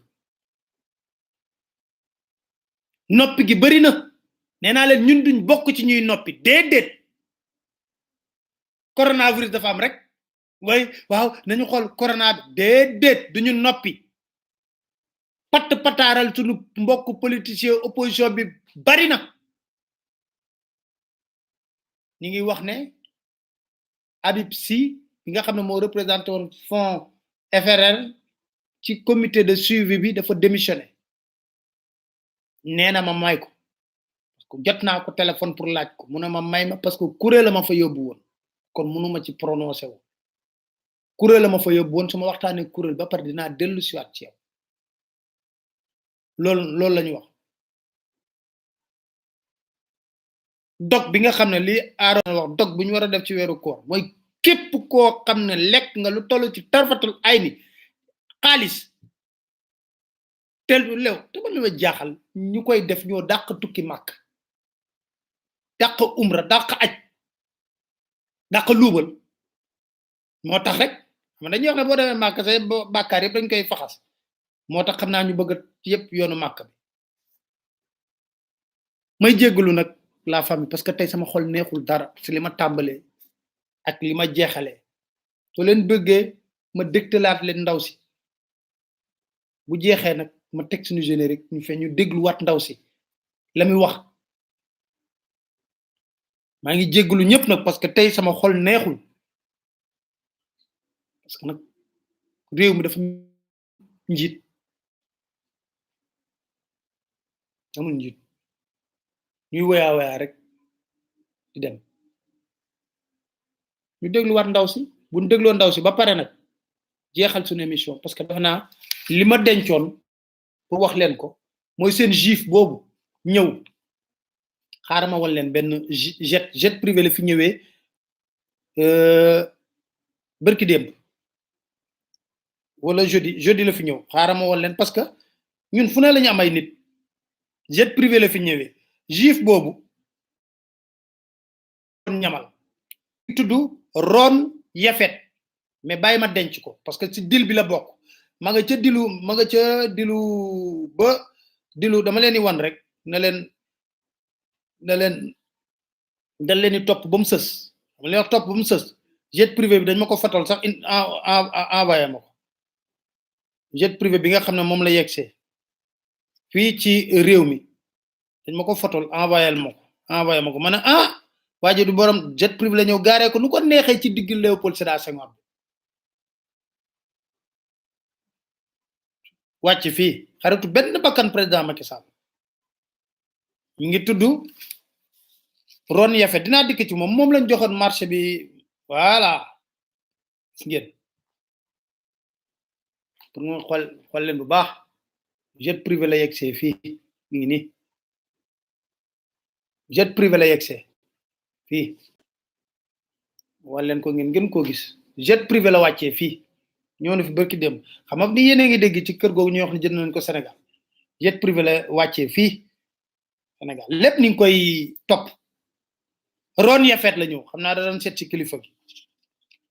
noppi gi bari na nee naa leen ñun duñ bokk ci ñuy noppi déedéet coronavirus dafa am rek way waaw nañu xool corona bi déedéet duñu noppi pataaral suñu mbokk politicien opposition bi bari na ñi ngi wax ne Habib Sy bi nga xam ne moo représenté woon fonds FRR ci comité de suivi bi dafa démissionné nee na ma may ko parce que jot naa ko téléphone pour laaj ko mu ne ma may ma parce que kuréel la ma fa yóbbu woon kon mënuma ci prononcé wu kuréel ma fa yóbbu woon suma waxtaanee kuréel ba pare dinaa dellu si waat ci yow loolu la ñu wax dog bi nga xam ne li Aaron wax dog bu ñu war a def ci weeru koor mooy képp koo xam ne lekk nga lu toll ci tarfatul ay ni xaalis tel lew te man li ma jaaxal ñu koy def ñoo dàq tukki màkk dàq umra dàq aj dàq luubal moo tax rek man dañuy wax ne boo demee màkk say bàkkaar yëpp dañ koy faxas moo tax xam naa ñu bëgg yëpp yoonu màkk bi may jéggalu nag la famille parce que tey sama xol neexul dara ci li ma tàmbalee ak li ma jeexalee soo leen bëggee ma dégtalaat leen ndaw si bu jeexee nag ma teg suñu générique ñu fe ñu dégluwaat ndaw si la muy wax maa ngi jéggalu ñëpp nag parce que tey sama xol neexul parce que nag réew mi dafa njiit amul njiit ñuy woyaa rek di dem ñu dégluwaat ndaw si bu ñu dégloo ndaw si ba pare nag jeexal suñu émission parce que dafa naa li ma dencoon pour wax leen ko mooy seen juif boobu ñëw xaaral ma wan leen benn jet privé la fi ñëwee bërki démb wala jeudi la fi ñëw xaaral ma wan leen parce que ñun fu ne la ñu am ay nit jet privé la fi ñëwee juif boobu ñamal tudd Ron Yafet mais bàyyi ma denc ko parce que ci dil bi la bokk ma nga ca dilu ba dilu dama leen di wan rek na leen dal leen di topp ba mu sës dama leen wax topp ba mu sës jet privé bi dañ ma ko fatal sax envoyé ma ko jet privé bi nga xam ne moom la yegsee fii ci réew mi dañ ma ko fotol envoyé ma ko ma ne waaje du borom jet privé la ñëw gaaree ko nu ko neexee ci digg Léopold Sédar Senghor wàcc fii xaritu benn bakkan président Macky Sall mi ngi tudd Ron Yafet dinaa dikk ci moom lañ joxoon marché bi voilà ngeen pour nga xool leen bu baax jet privé la yegsee fii mi ngi nii jet privé la yegsee fii wal leen ko ngeen koo gis jet privé la wàccee fii ñoo na fi barki dem xam nga ni yéen a ngi dégg ci kër googu ñuy wax ne jënd nañ ko Sénégal jet privé la wàccee fii Sénégal lépp ni ngi koy topp Ron Yafet la ñëw xam naa da doon seet ci kilifa gi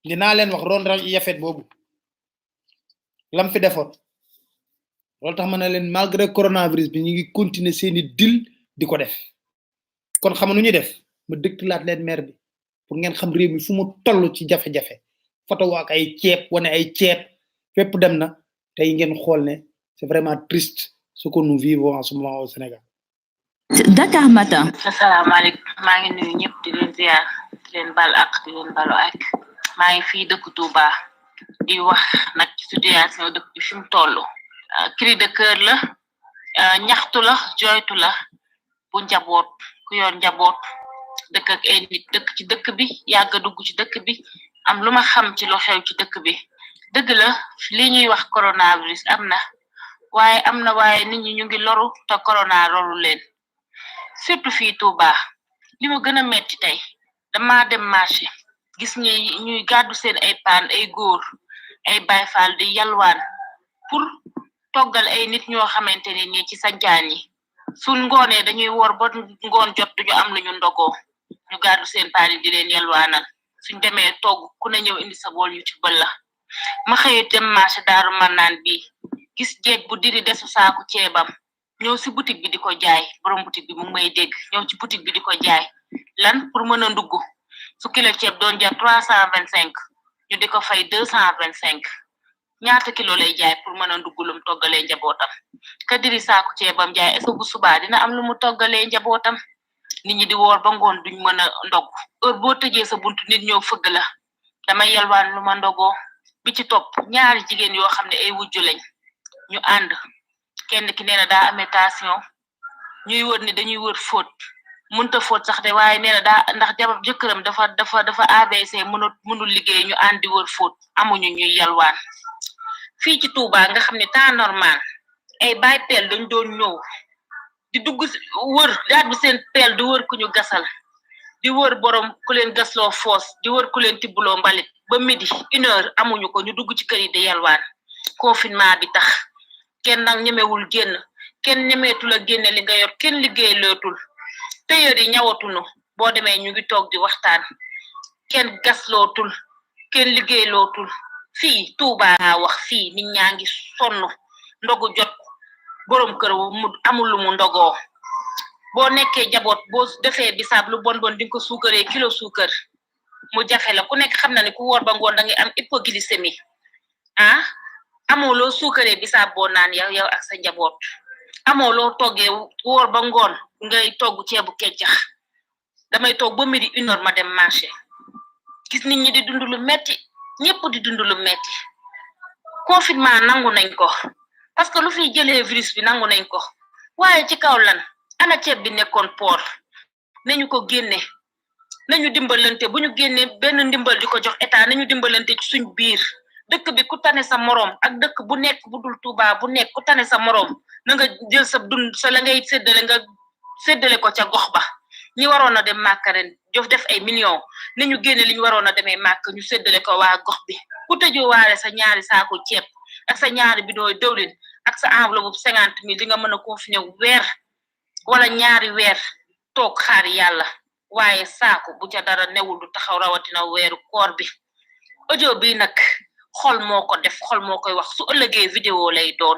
dinaa leen wax Ron Yafet boobu lam fi defoon loolu tax ma ne leen malgré coronavirus bi ñu ngi continuer seeni dil di ko def kon xam nu ñuy def ma dëkkalaat leen maire bi pour ngeen xam réew mi fu mu toll ci jafe-jafe photo ak ay ceeb wane ay ceeb fépp dem na tey ngeen xool ne c'est vraiment triste ce que nous vivons en ce moment au Sénégal. Dakar Matin. asalaamaaleykum maa ngi nuyu ñëpp di leen ziar di leen bal ak di leen balu ak maa ngi fii dëkk Touba di wax nag ci situation dëkk bi fi mu toll cri de cœur la ñaxtu la joytu la bu njaboot ku yor njaboot dëkk ak ay nit dëkk ci dëkk bi yàgg dugg ci dëkk bi am lu ma xam ci lu xew ci dëkk bi dëgg la li ñuy wax coronavirus am na waaye nit ñi ñu ngi loru te corona loru leen surtout fii Touba li ma gën a metti tey dama dem marché gis ñuy gàddu seen ay paan ay góor ay bayfal di yalwaan pour toggal ay nit ñoo xamante ne nii ci sancaan yi suñ ngoonee dañuy woor ba ngoon jot duñu am lu ñu ndogoo ñu gàddu seen paan yi di leen yalwaanal suñ demee togg ku ne ñëw indi sa bool ñu tibbal la ma xëy dem marché Daaru Marnaan bi gis jeeg bu diri desu saaku ceebam ñëw si boutique bi di ko jaay borom boutique bi mu ngi may dégg ñëw ci boutique bi di ko jaay lan pour mën a ndugg su kilo ceeb doon jar 325 ñu di ko fay 225 ñaata kilo lay jaay pour mën a ndugg lu mu toggalee njabootam ka diri saaku ceebam jaay est-ce que bu subaa dina am lu mu toggalee njabootam nit ñi di woor ba ngoon duñ mën a ndog heure boo tëjee sa buntu nit ñëw fëgg la dama yalwaan lu ma ndogoo bi ci topp ñaari jigéen yoo xam ne ay wujju lañ ñu ànd kenn ki nee na daa amee tension ñuy wër ni dañuy wër fóot mënta fóot sax de waaye nee na daa ndax jëkkëram dafa ABC mënul liggéey ñu àndi wër fóot amuñu ñuy yalwaan fii ci Touba nga xam ne temps normal ay baay peel dañ doon ñëw di dugg wër daat bi seen peel di wër ku ñu gasal di wër borom ku leen gasloo foos di wër ku leen tibbuloo mbalit ba midi 1h amuñu ko ñu dugg ci kër yi di yalwaan confinement bi tax kenn nag ñemewul génn kenn ñemeetul a génne li nga yor kenn liggéey lootul tëyër yi ñawatunu boo demee ñu ngi toog di waxtaan kenn gaslootul kenn liggéey lootul fii Touba wax fii nit ñaa ngi sonn ndogu jot borom kër mu amul lu mu ndogoo boo nekkee jaboot boo defee bisaab lu bon bon di nga ko suukaree kilo suukar mu jafe la ku nekk xam na ne ku woor ba ngoon da ngay am hypoglycémie amoo loo suukaree bisaab boo naan yow ak sa njaboot amoo loo toggee woor ba ngoon ngay togg ceebu keccax damay toog ba midi 1h ma dem marché gis nit ñi di dund lu metti ñëpp di dund lu metti confinement nangu nañ ko parce que lu fi jëlee virus bi nangu nañ ko waaye ci kaw lan ana ceeb bi nekkoon port nañu ko génne nañu dimbalante bu ñu génne benn ndimbal di ko jox état nañu dimbalante ci suñ biir dëkk bi ku tane sa morom ak dëkk bu nekk bu dul Touba bu nekk ku tane sa morom na nga jël sa dund sa la ngay séddale nga séddale ko ca gox ba ñi waroon a dem màkk ren jof def ay millions nañu génne li ñu waroon a demee màkk ñu séddale ko waa gox bi ku tëjoo waale sa ñaari saako ceeb ak sa ñaari bidon dëwlin ak sa enveloppe 50 000 di nga mën a confiner weer wala ñaari weer toog xaar yàlla waaye saako bu ca dara newul du taxaw rawatina weeru koor bi audio bi nag xol moo ko def xol moo koy wax su ëllëgee vidéo lay doon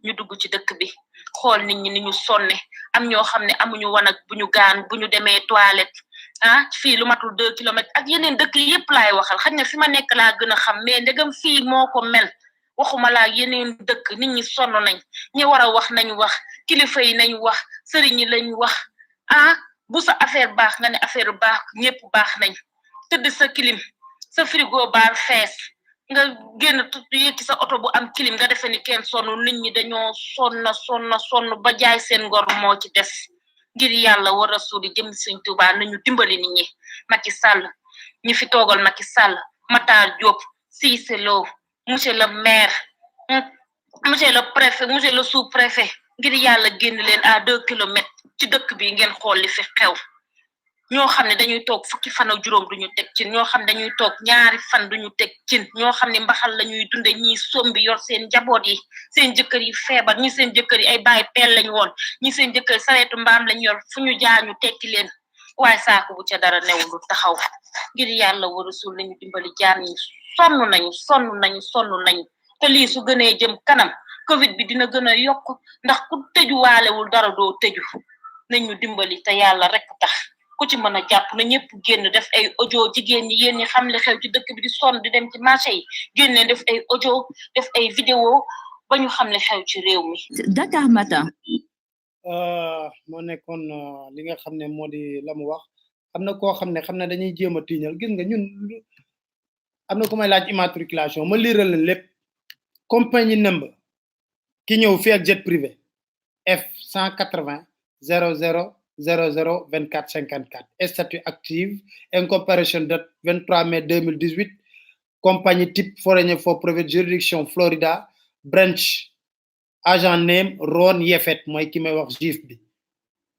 ñu dugg ci dëkk bi xool nit ñi ni ñu sonne am ñoo xam ne amuñu wanag bu ñu gaan bu ñu demee toilette fii lu matul 2 kilomètres ak yeneen dëkk yépp laay waxal xañ na fi ma nekk laa gën a xam mais ndegam fii moo ko mel waxuma laa yeneen dëkk nit ñi sonn nañ ñi war a wax nañu wax kilifa yi nañu wax sëriñ yi lañu wax bu sa affaire baax nga ne affaire baax ñëpp baax nañ tëdd sa kilim sa frigo baar fees nga génn yéeg ci sa oto bu am kilim nga defe ni kenn sonn nit ñi dañoo sonn ba jaay seen ngor moo ci des ngir yàlla war a suuli jëm Sëñ Tuubaa nañu dimbali nit ñi Macky Sall ñi fi toogal Macky Sall Matar Diop Cissé Lo monsieur le maire monsieur le préfet monsieur le sous-préfet ngir yàlla génn leen à 2 kilomètres ci dëkk bi ngeen xool li fi xew ñoo xam ne dañuy toog fukki fan ak juróom duñu teg cin ñoo xam ne dañuy toog ñaari fan duñu teg cin ñoo xam ne mbaxal lañuy dunde ñi sombi yor seen njaboot yi seen jëkkër yi feebar ñi seen jëkkër yi ay baay peel lañ woon ñi seen jëkkër sareetu mbaam lañ yor fu ñu jaañu tekki leen waaye saako bu ca dara newul lu taxaw ngir yàlla war a suul nañu dimbali jaar ñi sonn nañu te lii su gënee jëm kanam covid bi dina gën a yokk ndax ku tëju waalewul dara doo tëju nañu dimbali te yàlla rek tax ku ci mën a jàpp na ñëpp génn def ay audio jigéen ñi yéen ñi xam li xew ci dëkk bi di sonn di dem ci marché yi génne def ay audio def ay vidéo ba ñu xam li xew ci réew mi. Dakar Matin. moo nekkoon li nga xam ne moo di la mu wax am na koo xam ne dañuy jéem a tiiñal gis nga ñun am na ku may laaj immatriculation ma liiral leen lépp compagnie number ki ñëw fi ak jet privé F180 00 00 24 54 statut active incorporation date 23 mai 2018 compagnie type foreigner for private jurisdiction Florida branch agent name Ron Yefet mooy ki may wax juif bi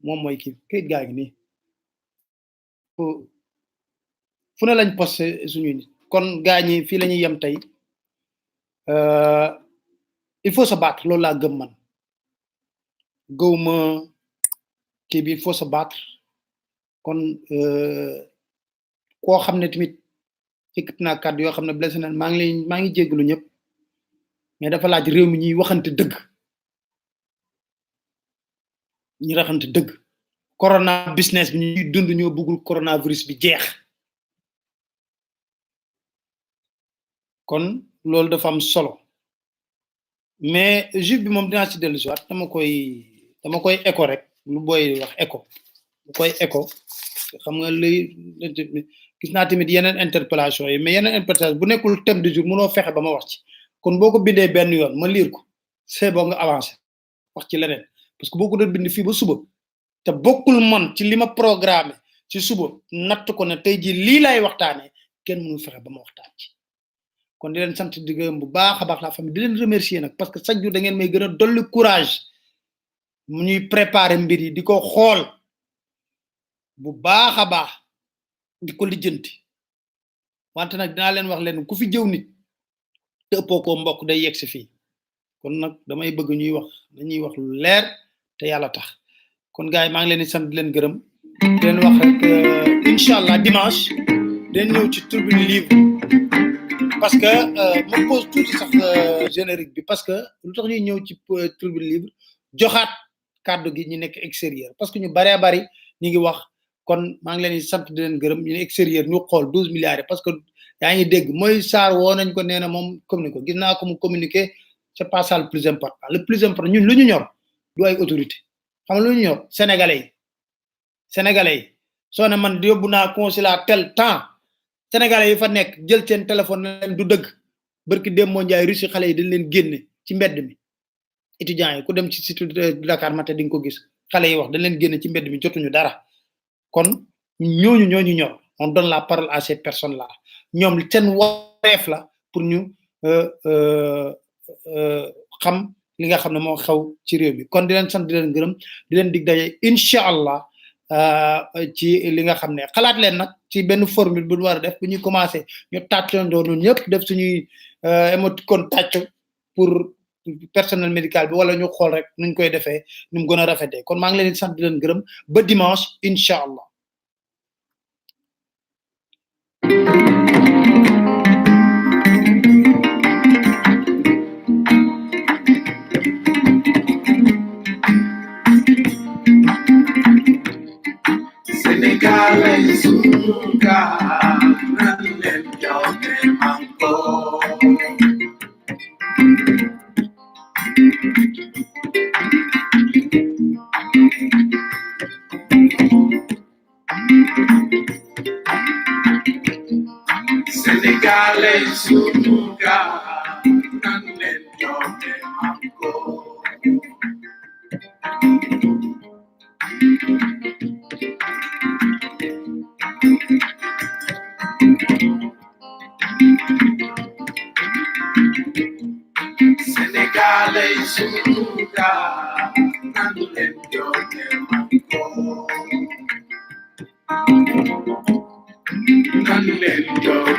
moom mooy ki këyit gaa ngi nii fu ne lañ posté suñu nit kon gaa ñi fii la ñuy yem tey il faut se battre loolu laa gëm man gëwma kii bi il faut se battre kon koo xam ne tamit yëkkat naa kàddu yoo xam ne blessé na maa ngi jéggalu ñëpp mais dafa laaj réew mi ñuy waxante dëgg ñi raxante dëgg corona business bi ñuy dund ñoo bëggul coronavirus bi jeex kon loolu dafa am solo mais juif bi moom dinaa ci dellu si waat dama koy écho rek lu booy wax écho bu koy écho xam nga luy gis naa tamit yeneen interpellation yi mais yeneen interpellation bu nekkul thème du jour mënoo fexe ba ma wax ci kon boo ko bindee benn yoon ma lire ko c'est bon nga avancé wax ci leneen parce que boo ko doon bind fii ba suba te bokul mon ci lima programmé ci suba natt ko ne tay ji li lay waxtané kenn mënu fexé ba ma waxtaan ci kon di len sant di gërëm bu baaxa baax la famille di len remercier nak parce que chaque jour da ngeen may gëna dolli courage mu ñuy préparer mbir yi diko xol bu baaxa baax diko lijeenti wante nak dina len wax len ku fi jëw nit te ëppoo mbokk day yegg si fii kon nag damay bëgg ñuy wax dañuy wax lu leer te yàlla tax kon gars yi maa ngi leen di sant di leen gërëm di leen wax rek inshallah dimanche dañ ñëw ci tribune livre parce que ma pose tuuti sax générique bi parce que lu tax ñuy ñëw ci tribune livre joxaat kàddu gi ñu nekk extérieur parce que ñu baree bari ñu ngi wax kon maa ngi leen di sant di leen gërëm ñu ne extérieur ñu xool 12 milliards parce que yaa ngi dégg mooy Sarr woo nañ ko nee na moom communiqué ko gis naa ko mu communiqué c'est pas ça le plus important ñun lu ñu ñor du ay autorité xam nga lu ñu ñor sénégalais yi soo ne man yóbbu naa consulat tel temps sénégalais yi fa nekk jël seen téléphone leen du dëgg barki Demba Ndiaye Russie xale yi dañ leen génne ci mbedd mi étudiants yi ku dem ci site Dakar Matin di nga ko gis xale yi wax dañ leen génne ci mbedd mi jotuñu dara kon ñooñu ñor on donne la parole à ces personnes là ñoom seen wareef la pour ñu xam li nga xam ne moo xew ci réew mi kon di leen sant di leen gërëm di leen dig daje inshallah ci li nga xam ne xalaat leen nag ci benn formule bu ñu war a def bu ñuy commencé ñu tàccandoo ñun ñëpp def suñuy émoticône tàcc pour personnel médical bi wala ñu xool rek nuñ koy defee nu mu gën a rafetee kon maa ngi leen di sant di leen gërëm ba dimanche inshallah Senegal suka nanen joge mampo Senegal suka nanen joge mampo Senegalês suka nanen joge mampo nanen joge